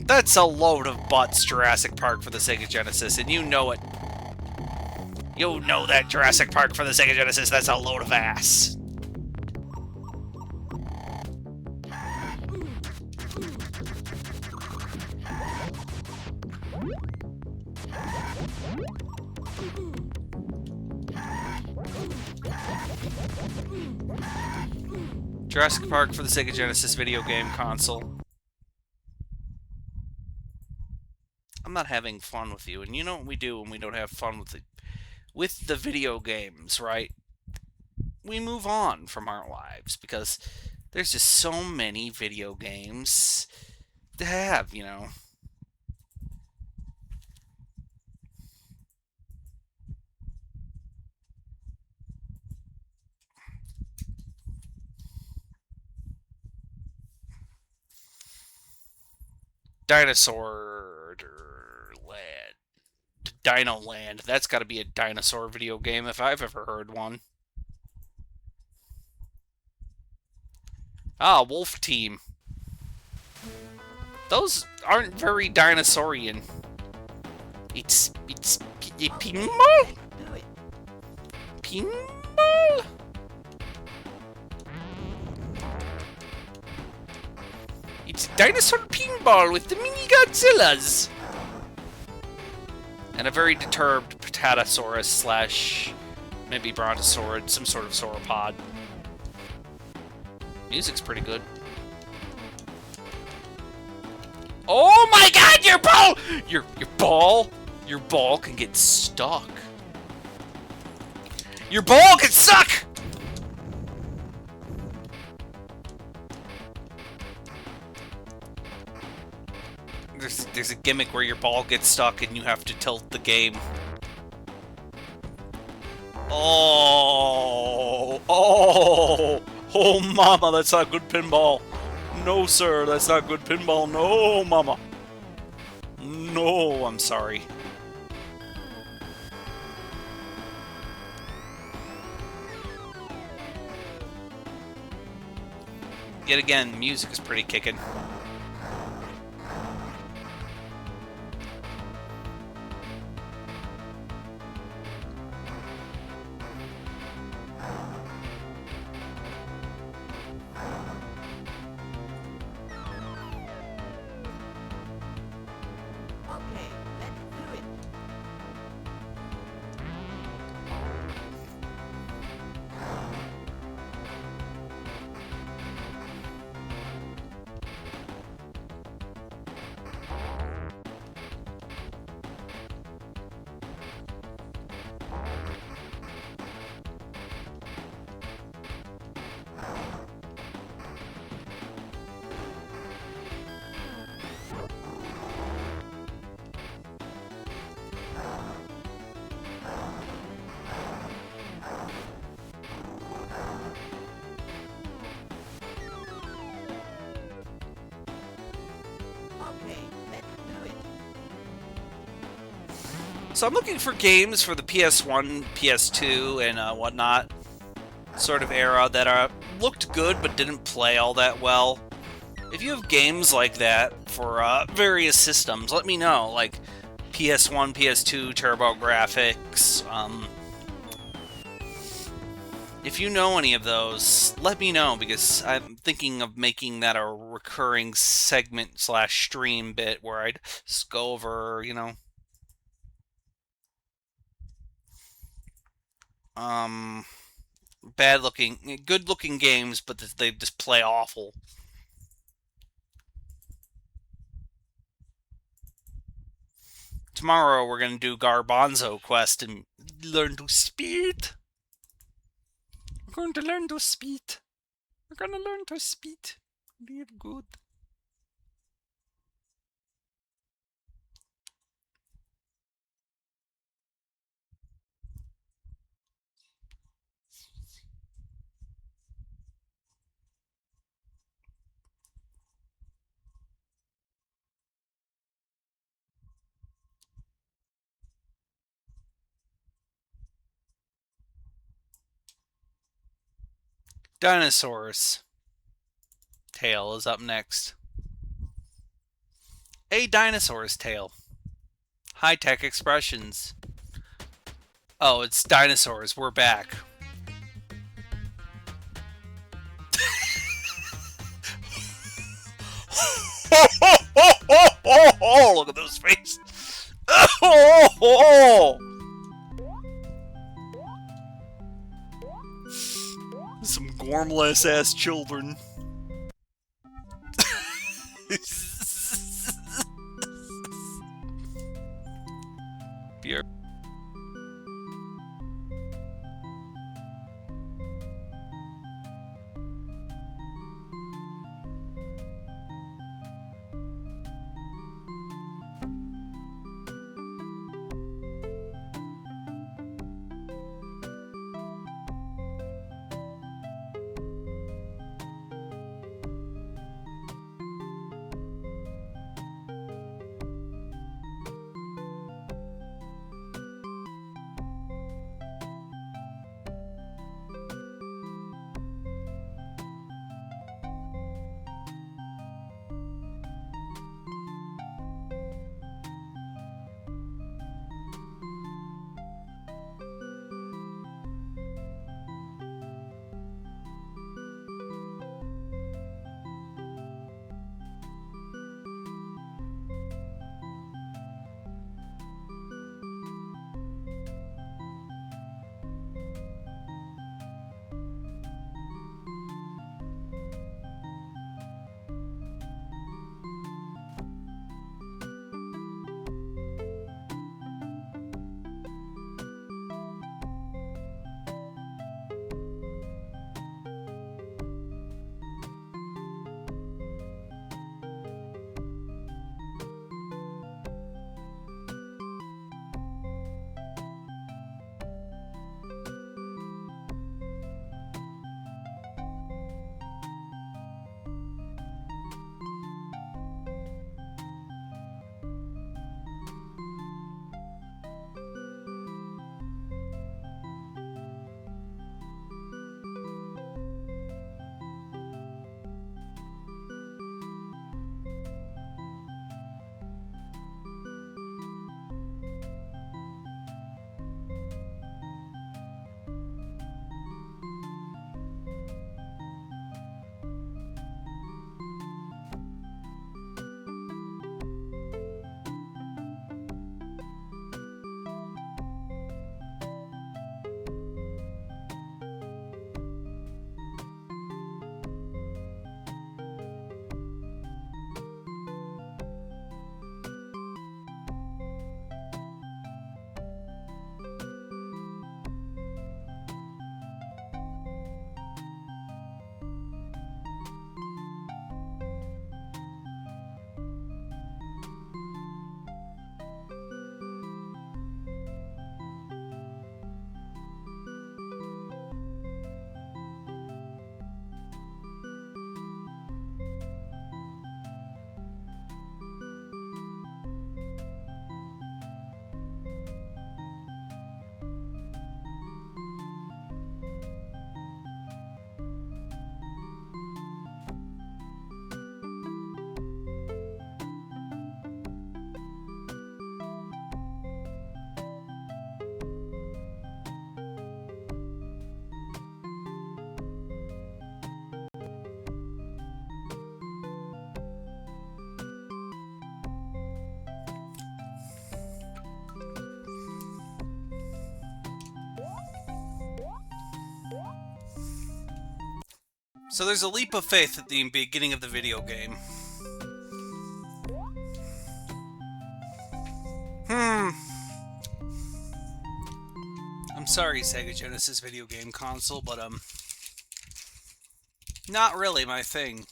That's a load of butts, Jurassic Park for the Sega Genesis, and you know it. You know that, Jurassic Park for the Sega Genesis, that's a load of ass. Jurassic Park for the Sega Genesis video game console. I'm not having fun with you, and you know what we do when we don't have fun with the video games, right? We move on from our lives because there's just so many video games to have, you know. Dinosaur Land. Dino Land. That's got to be a dinosaur video game if I've ever heard one. Ah, Wolf Team. Those aren't very dinosaurian. It's pinball? Pinball? It's dinosaur pinball with the mini Godzillas. And a very disturbed Ptatosaurus slash maybe Brontosaurid, some sort of sauropod. Music's pretty good. Oh my god, your ball! Your ball can get stuck. Your ball can suck! There's a gimmick where your ball gets stuck and you have to tilt the game. Oh, mama, that's not good pinball. No, sir, that's not good pinball. No, mama. No, I'm sorry. Yet again, music is pretty kicking. So I'm looking for games for the PS1, PS2, and whatnot sort of era that looked good but didn't play all that well. If you have games like that for various systems, let me know. Like PS1, PS2, TurboGrafx. If you know any of those, let me know, because I'm thinking of making that a recurring segment slash stream bit where I'd just go over, you know, good looking games, but they just play awful. Tomorrow we're gonna do Garbanzo Quest and learn to speed. We're going to learn to speed. We're gonna learn to speak real good. Dinosaurs. Tail is up next. A dinosaur's tail. High-tech expressions. Oh, it's dinosaurs. We're back. Look at those faces. Some gormless ass children. Beer. So there's a leap of faith at the beginning of the video game. I'm sorry, Sega Genesis video game console, but Not really my thing.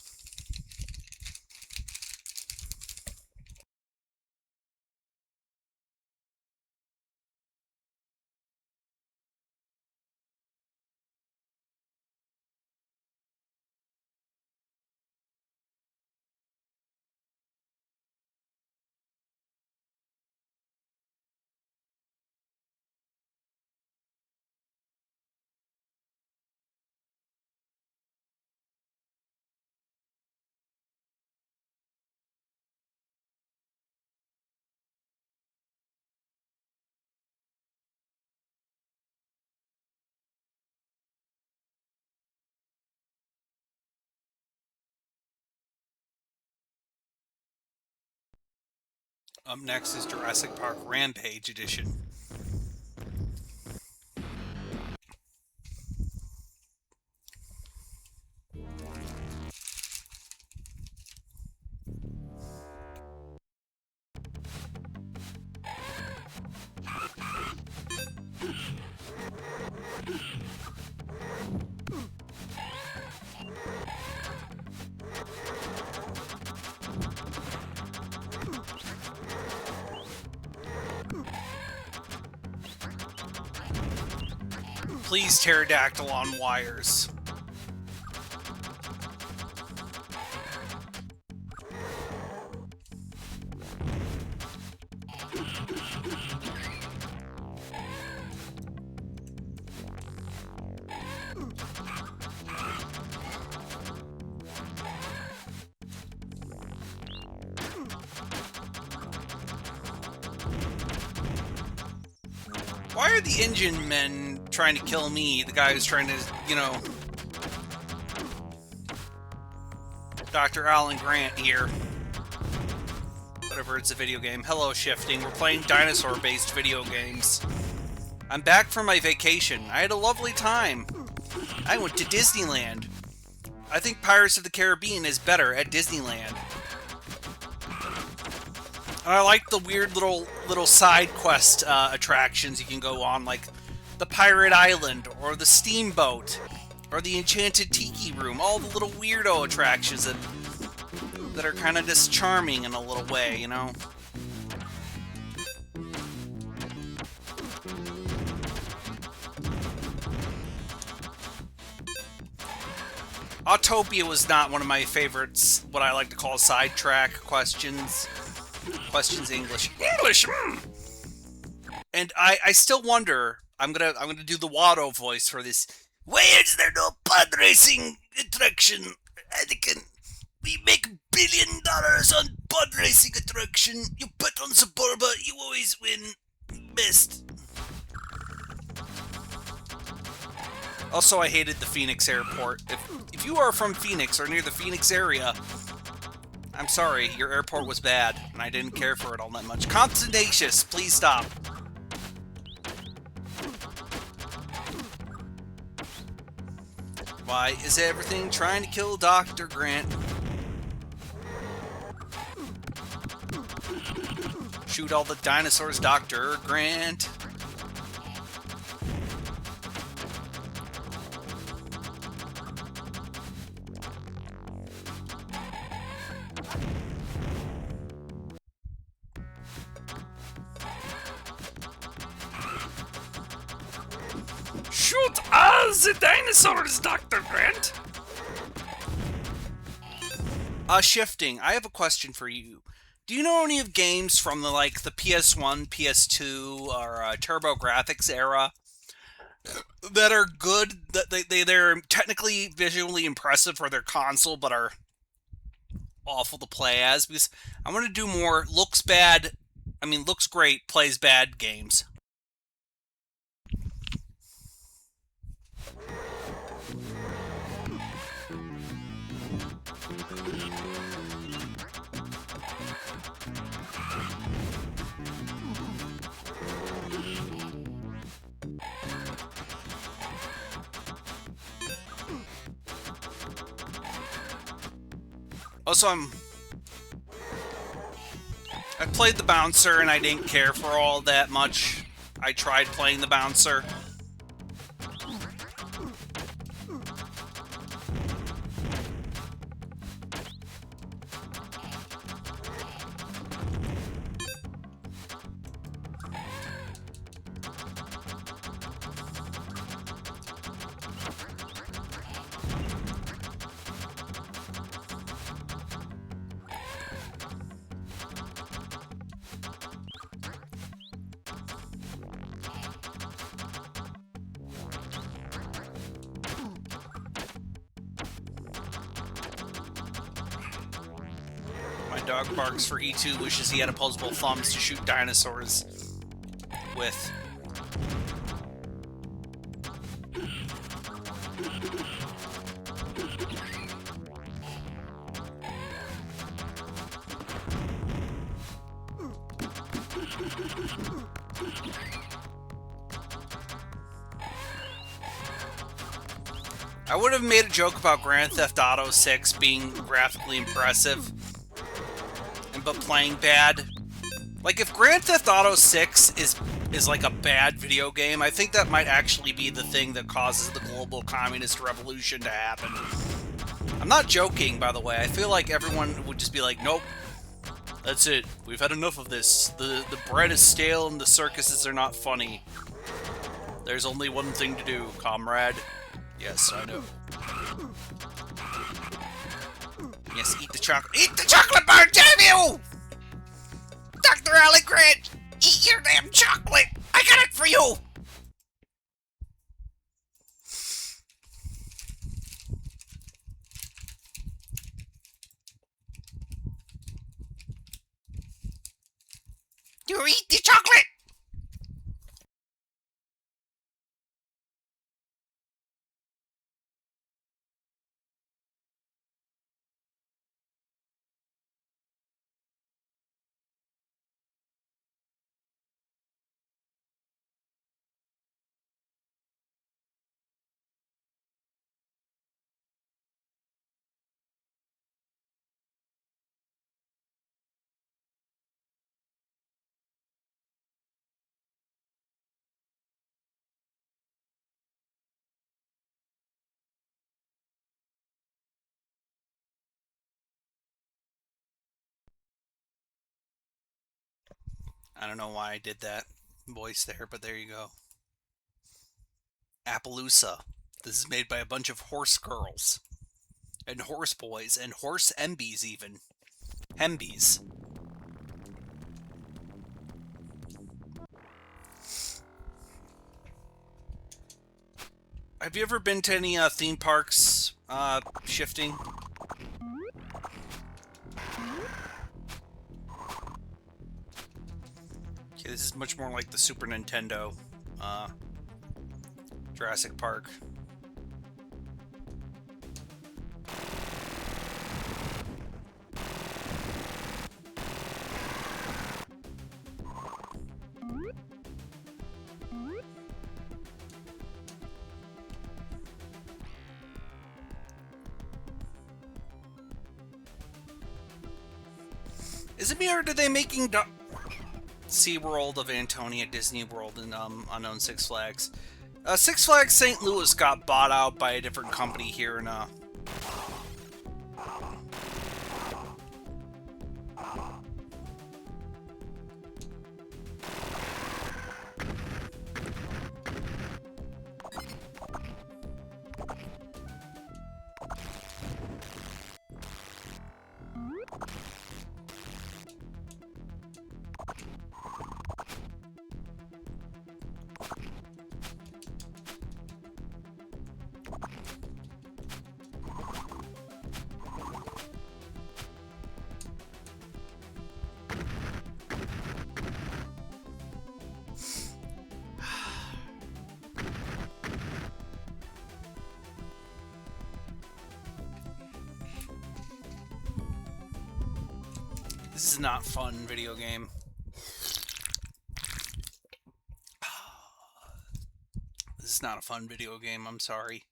Up next is Jurassic Park Rampage Edition. Please pterodactyl on wires. Why are the engine men trying to kill me? The guy who's trying to, you know... Dr. Alan Grant here. Whatever, it's a video game. Hello, Shifting. We're playing dinosaur-based video games. I'm back from my vacation. I had a lovely time. I went to Disneyland. I think Pirates of the Caribbean is better at Disneyland. And I like the weird little side quest attractions you can go on, like the Pirate Island, or the Steamboat, or the Enchanted Tiki Room. All the little weirdo attractions that are kind of just charming in a little way, you know? Autopia was not one of my favorites, what I like to call sidetrack questions. Questions English. English! And I still wonder, I'm gonna do the Watto voice for this. Why is there no pod racing attraction? Anakin, we make $1 billion on pod racing attraction. You bet on Suburba, you always win. Best. Also, I hated the Phoenix airport. If you are from Phoenix or near the Phoenix area, I'm sorry, your airport was bad, and I didn't care for it all that much. Constantatious, please stop. Why is everything trying to kill Dr. Grant? Shoot all the dinosaurs, Dr. Grant. Shoot all the dinosaurs, Dr. Grant! Shifting, I have a question for you. Do you know any of games from the PS1, PS2, or TurboGrafx era that are good, that they're technically visually impressive for their console, but are awful to play as? Because I want to do more looks great, plays bad games. Also, I played the Bouncer and I didn't care for all that much. I tried playing the Bouncer. My dog barks for E2 wishes he had opposable thumbs to shoot dinosaurs with. I would have made a joke about Grand Theft Auto 6 being graphically impressive, but playing bad. Like, if Grand Theft Auto 6 is like a bad video game, I think that might actually be the thing that causes the global communist revolution to happen. I'm not joking, by the way. I feel like everyone would just be like, nope, that's it. We've had enough of this. The bread is stale and the circuses are not funny. There's only one thing to do, comrade. Yes, I know. Yes, eat the chocolate. Eat the chocolate bar, damn you! Dr. Alec Grant, eat your damn chocolate! I got it for you! You eat the chocolate! I don't know why I did that voice there, but there you go. Appaloosa. This is made by a bunch of horse girls. And horse boys, and horse MBs even. Hembies. Have you ever been to any theme parks shifting? Okay, this is much more like the Super Nintendo Jurassic Park. Is it me or are they making SeaWorld of Antonia, Disney World, and Unknown Six Flags? Six Flags St. Louis got bought out by a different company here in This is not fun video game. This is not a fun video game, I'm sorry.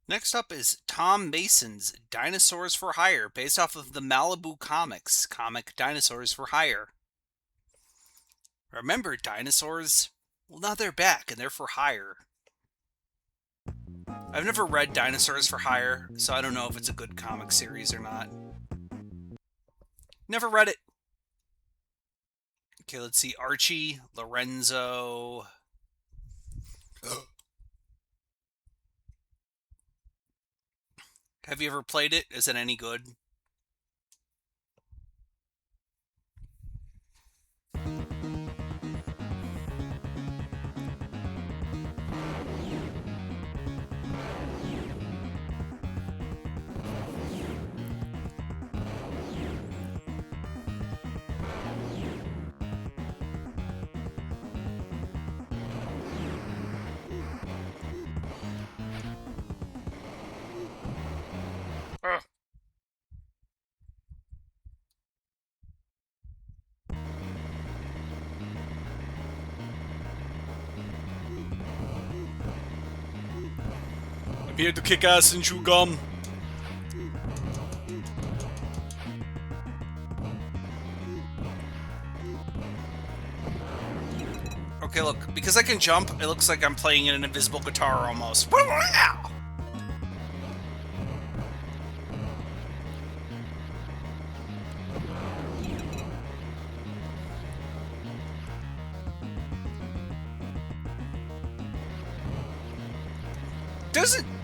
Next up is Tom Mason's Dinosaurs for Hire, based off of the Malibu Comics comic Dinosaurs for Hire. Remember dinosaurs? Well, now they're back, and they're for hire. I've never read Dinosaurs for Hire, so I don't know if it's a good comic series or not. Never read it. Okay, let's see. Archie, Lorenzo. Have you ever played it? Is it any good? Ugh. I'm here to kick ass and chew gum. Okay, look, because I can jump, it looks like I'm playing an invisible guitar almost.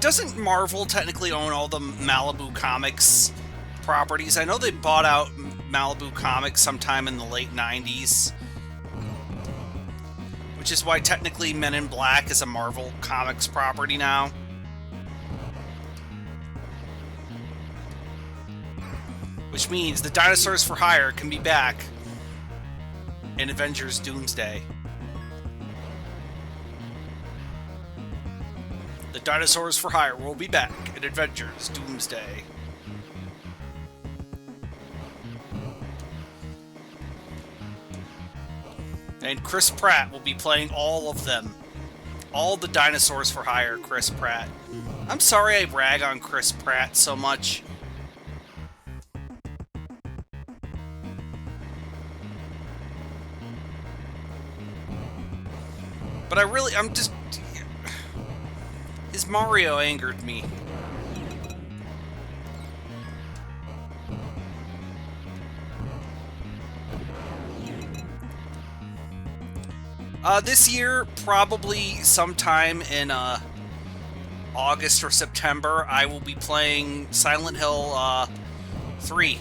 Doesn't Marvel technically own all the Malibu Comics properties? I know they bought out Malibu Comics sometime in the late 90s. Which is why technically Men in Black is a Marvel Comics property now. Which means the Dinosaurs for Hire can be back in Avengers Doomsday. The Dinosaurs for Hire will be back in Avengers Doomsday. And Chris Pratt will be playing all of them. All the Dinosaurs for Hire, Chris Pratt. I'm sorry I rag on Chris Pratt so much. But I'm just... His Mario angered me. This year, probably sometime in August or September, I will be playing Silent Hill 3.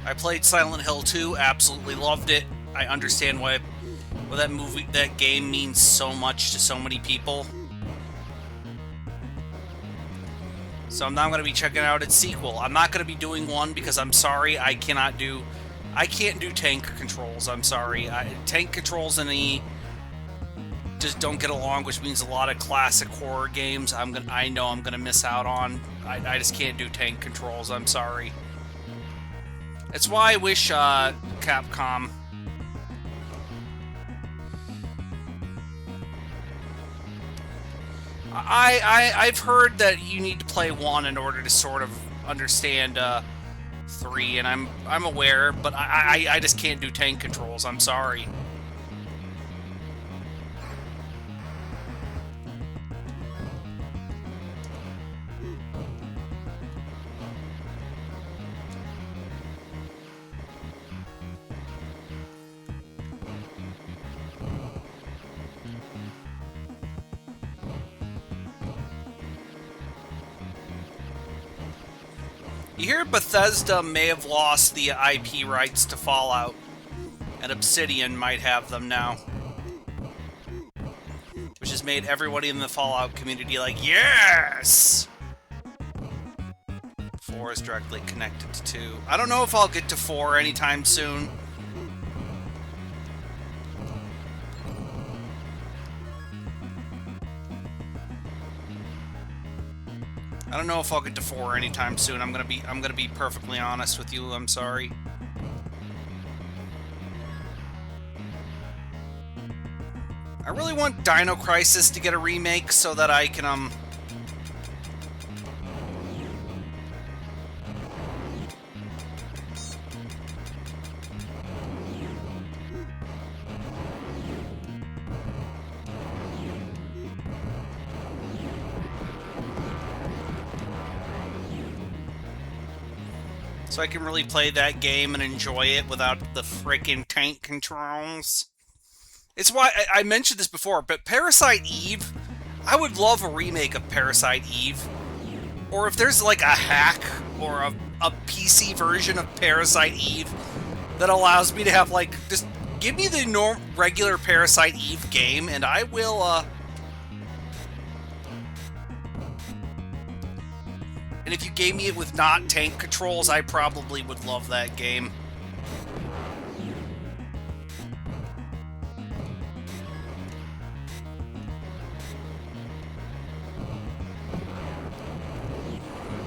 I played Silent Hill 2, absolutely loved it. I understand why that game means so much to so many people. So I'm now going to be checking out its sequel. I'm not going to be doing one because I'm sorry, I can't do tank controls. I'm sorry. Tank controls and E just don't get along, which means a lot of classic horror games I know I'm gonna miss out on. I just can't do tank controls. I'm sorry. It's why I wish Capcom. I've heard that you need to play 1 in order to sort of understand 3, and I'm aware, but I just can't do tank controls. I'm sorry. You hear Bethesda may have lost the IP rights to Fallout, and Obsidian might have them now. Which has made everybody in the Fallout community like, yes! 4 is directly connected to 2. I don't know if I'll get to 4 anytime soon. I don't know if I'll get to 4 anytime soon. I'm gonna be perfectly honest with you. I'm sorry. I really want Dino Crisis to get a remake so that I can so I can really play that game and enjoy it without the freaking tank controls. It's why I mentioned this before, but Parasite Eve, I would love a remake of Parasite Eve. Or if there's like a hack or a PC version of Parasite Eve that allows me to have like, just give me the regular Parasite Eve game and I will, and if you gave me it with not tank controls, I probably would love that game.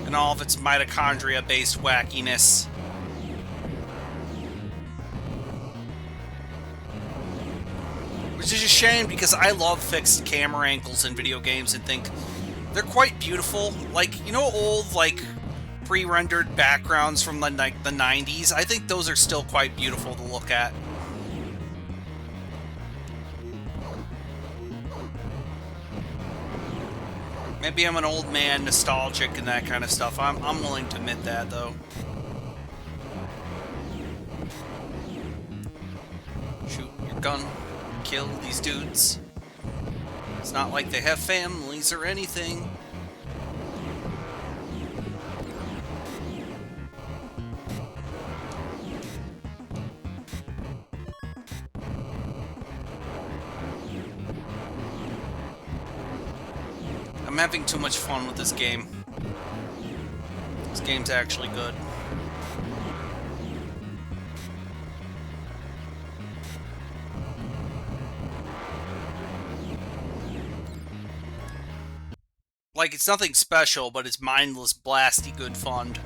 And all of its mitochondria-based wackiness. Which is a shame because I love fixed camera angles in video games and think they're quite beautiful. Like, you know, old, like, pre-rendered backgrounds from the 90s? I think those are still quite beautiful to look at. Maybe I'm an old man, nostalgic, and that kind of stuff. I'm willing to admit that, though. Shoot your gun, kill these dudes. It's not like they have families or anything. I'm having too much fun with this game. This game's actually good. Like, it's nothing special, but it's mindless, blasty good fun.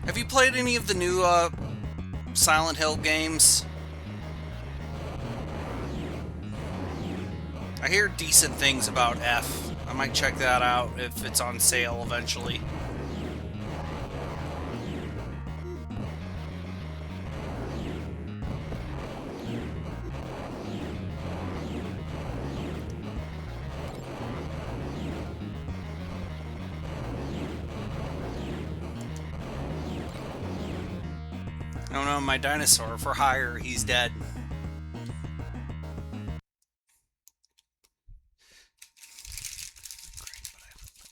Have you played any of the new, Silent Hill games? I hear decent things about F. I might check that out if it's on sale eventually. Oh no, my dinosaur for hire, he's dead.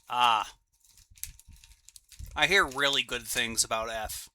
Ah. I hear really good things about F.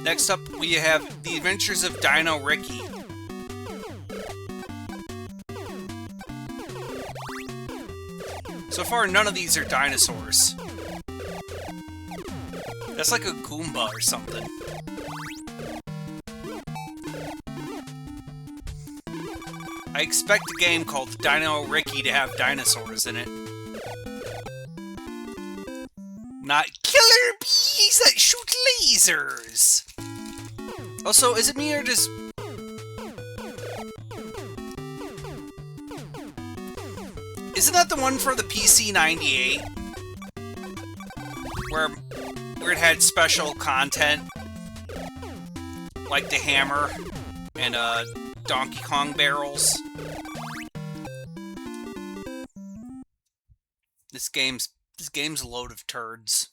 Next up, we have The Adventures of Dino Ricky. So far, none of these are dinosaurs. That's like a Goomba or something. I expect a game called Dino Ricky to have dinosaurs in it. Not killer bees that shoot lasers! Also, is it me or does... Isn't that the one for the PC 98? Where it had special content? Like the hammer and Donkey Kong barrels? This game's a load of turds.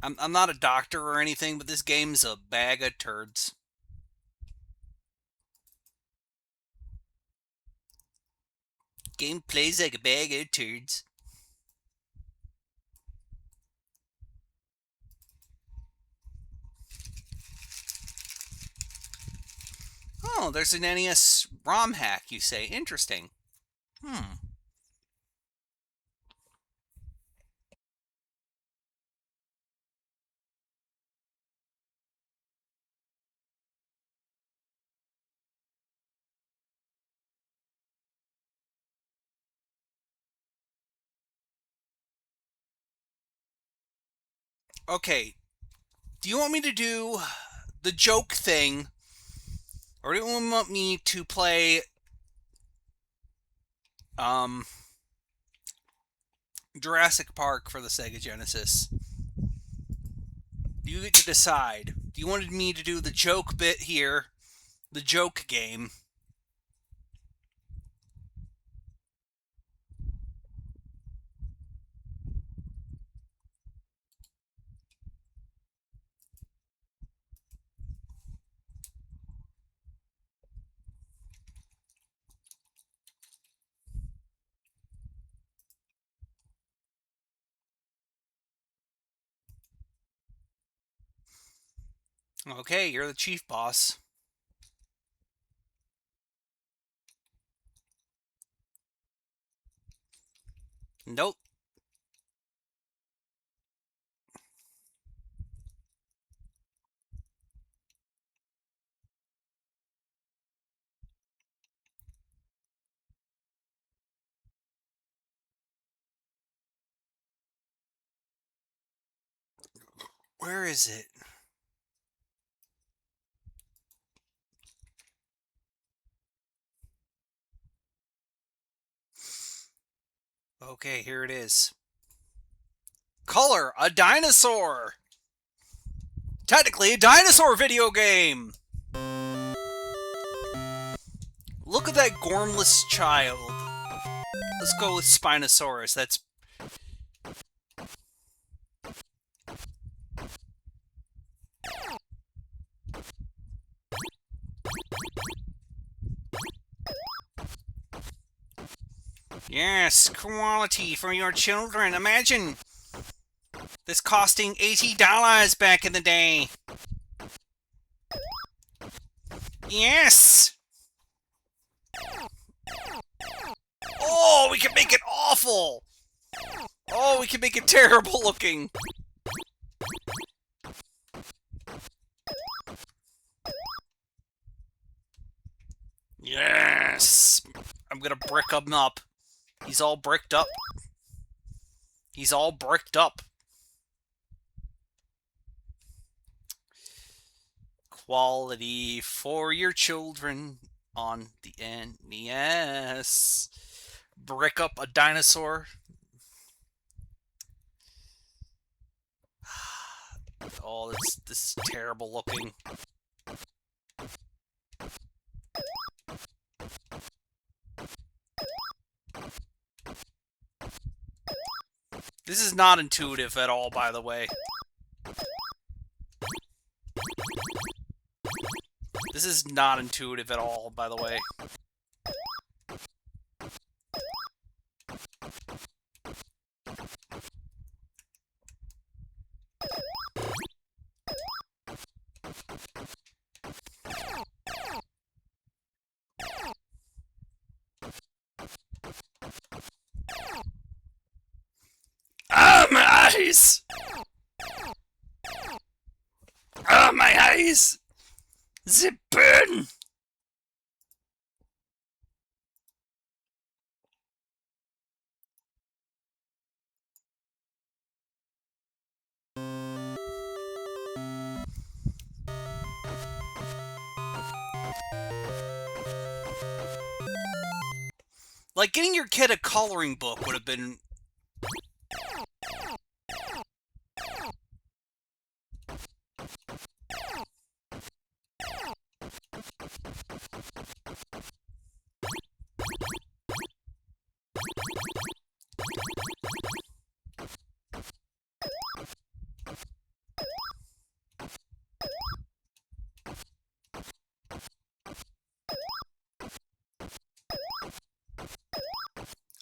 I'm not a doctor or anything, but this game's a bag of turds. Game plays like a bag of turds. Oh, there's an NES ROM hack, you say. Interesting. Okay, do you want me to do the joke thing, or do you want me to play um, Jurassic Park for the Sega Genesis? You get to decide. Do you want me to do the joke bit here, the joke game? Okay, you're the chief boss. Nope. Where is it? Okay, here it is. Color, a dinosaur! Technically, a dinosaur video game! Look at that gormless child. Let's go with Spinosaurus. That's... Yes, quality for your children. Imagine this costing $80 back in the day. Yes! Oh, we can make it awful! Oh, we can make it terrible looking. Yes! I'm gonna brick him up. He's all bricked up. He's all bricked up. Quality for your children on the NES. Brick up a dinosaur. Oh, this is terrible looking. This is not intuitive at all, by the way. This is not intuitive at all, by the way. Ah, my eyes! Ah, my eyes! They burn! Like, getting your kid a coloring book would have been...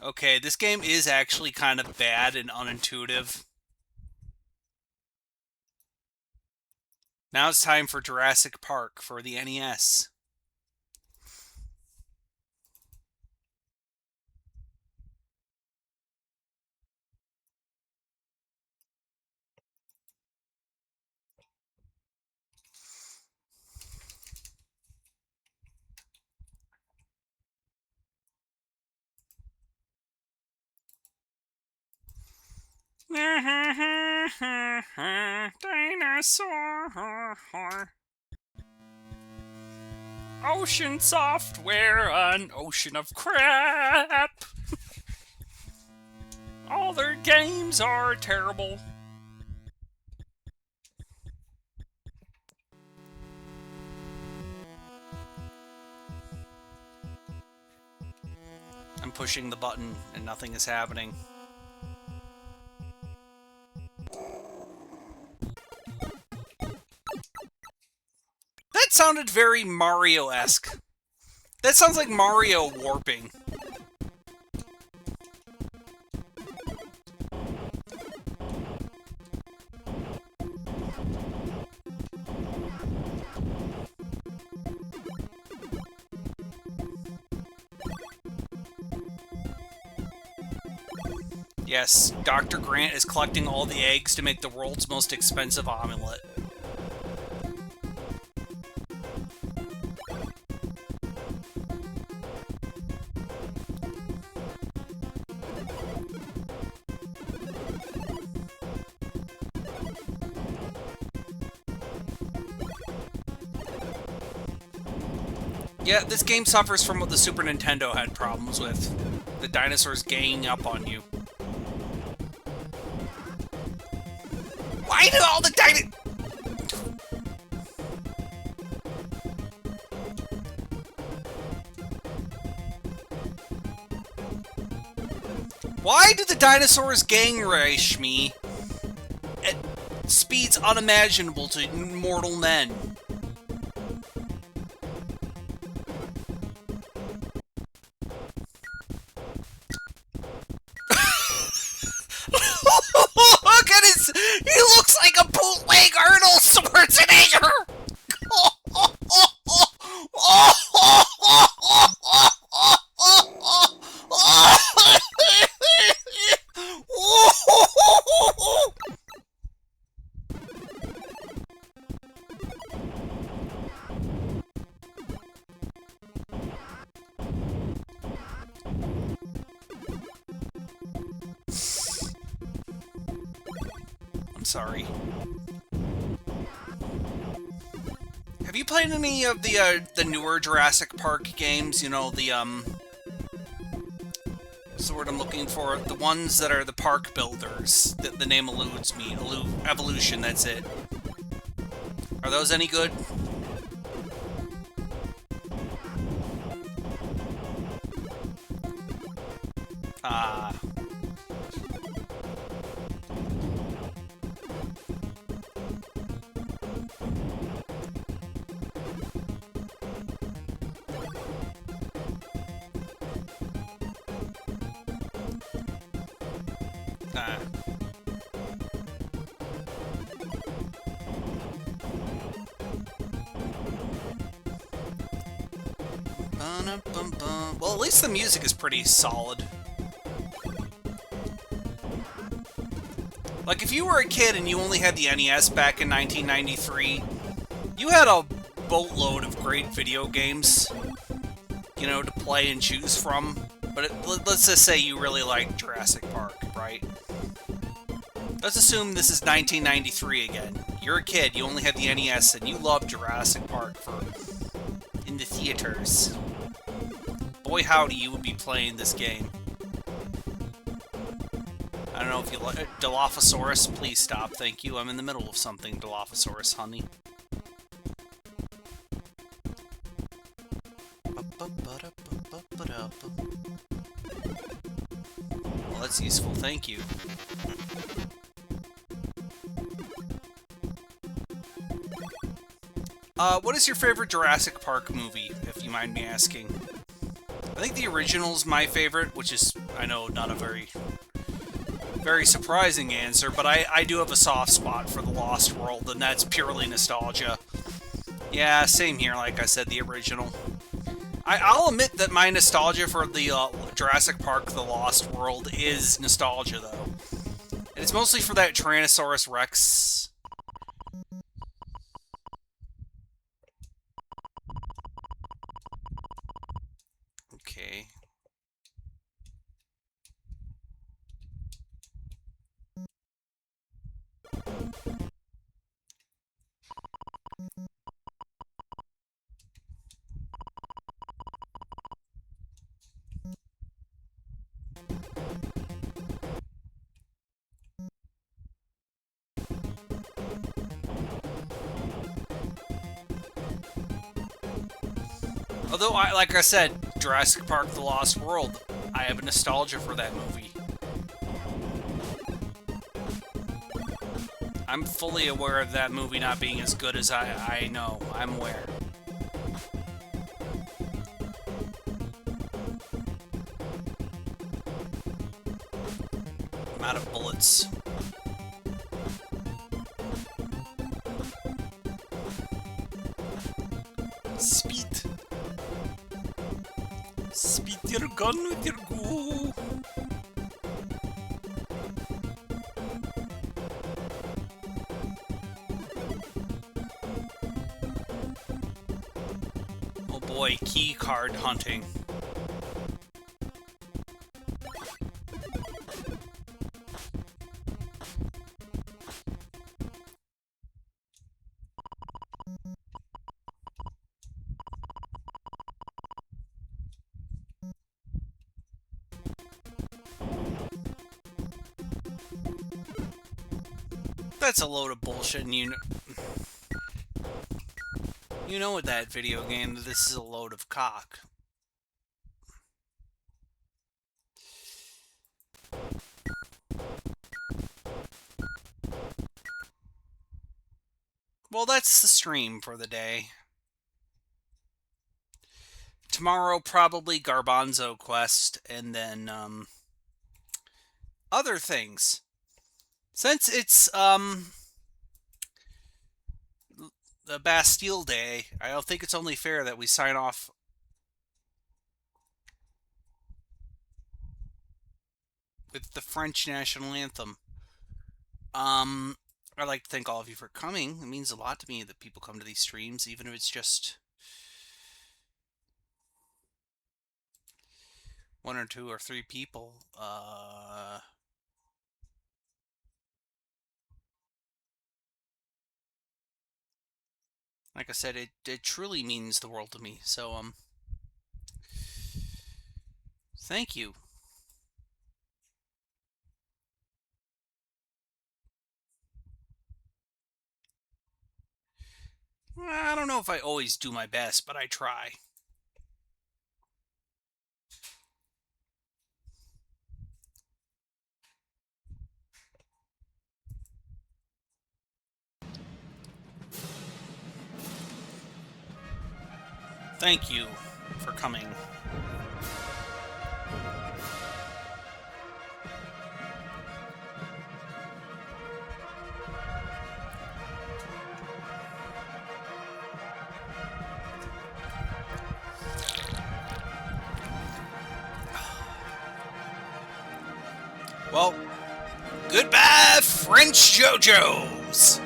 Okay, this game is actually kind of bad and unintuitive. Now it's time for Jurassic Park for the NES. Dinosaur. Ocean software, an ocean of crap. All their games are terrible. I'm pushing the button and nothing is happening. That sounded very Mario-esque. That sounds like Mario warping. Yes, Dr. Grant is collecting all the eggs to make the world's most expensive omelet. Yeah, this game suffers from what the Super Nintendo had problems with. The dinosaurs ganging up on you. Why do all the Why do the dinosaurs gang rush me at speeds unimaginable to mortal men? Look at his... He looks like a bootleg Arnold Schwarzenegger! I'm sorry. Have you played any of the newer Jurassic Park games? You know, what's the word I'm looking for? The ones that are the park builders. The name eludes me. Evolution, that's it. Are those any good? Ah. Well, at least the music is pretty solid. Like, if you were a kid and you only had the NES back in 1993, you had a boatload of great video games, you know, to play and choose from. But let's just say you really liked Jurassic Park, right? Let's assume this is 1993 again. You're a kid, you only had the NES, and you loved Jurassic Park in the theaters. Boy howdy, you would be playing this game. I don't know if you like Dilophosaurus, please stop, thank you. I'm in the middle of something, Dilophosaurus, honey. Well, that's useful, thank you. What is your favorite Jurassic Park movie, if you mind me asking? I think the original's my favorite, which is, I know, not a very surprising answer, but I do have a soft spot for The Lost World, and that's purely nostalgia. Yeah, same here, like I said, the original. I'll admit that my nostalgia for the Jurassic Park The Lost World is nostalgia, though. And it's mostly for that Tyrannosaurus Rex. Okay. Although, like I said, Jurassic Park: The Lost World, I have a nostalgia for that movie. I'm fully aware of that movie not being as good as I know. I'm aware. I'm out of bullets. Speed. Speed your gun with your goo. Oh boy, key card hunting. That's a load of bullshit, and you know with that video game that this is a load of cock. Well, that's the stream for the day. Tomorrow, probably Garbanzo Quest, and then, other things. Since it's, the Bastille Day, I don't think it's only fair that we sign off with the French national anthem. I'd like to thank all of you for coming. It means a lot to me that people come to these streams, even if it's just one or two or three people. Like I said, it truly means the world to me. So, thank you. I don't know if I always do my best, but I try. Thank you for coming. Well, goodbye, French JoJo's!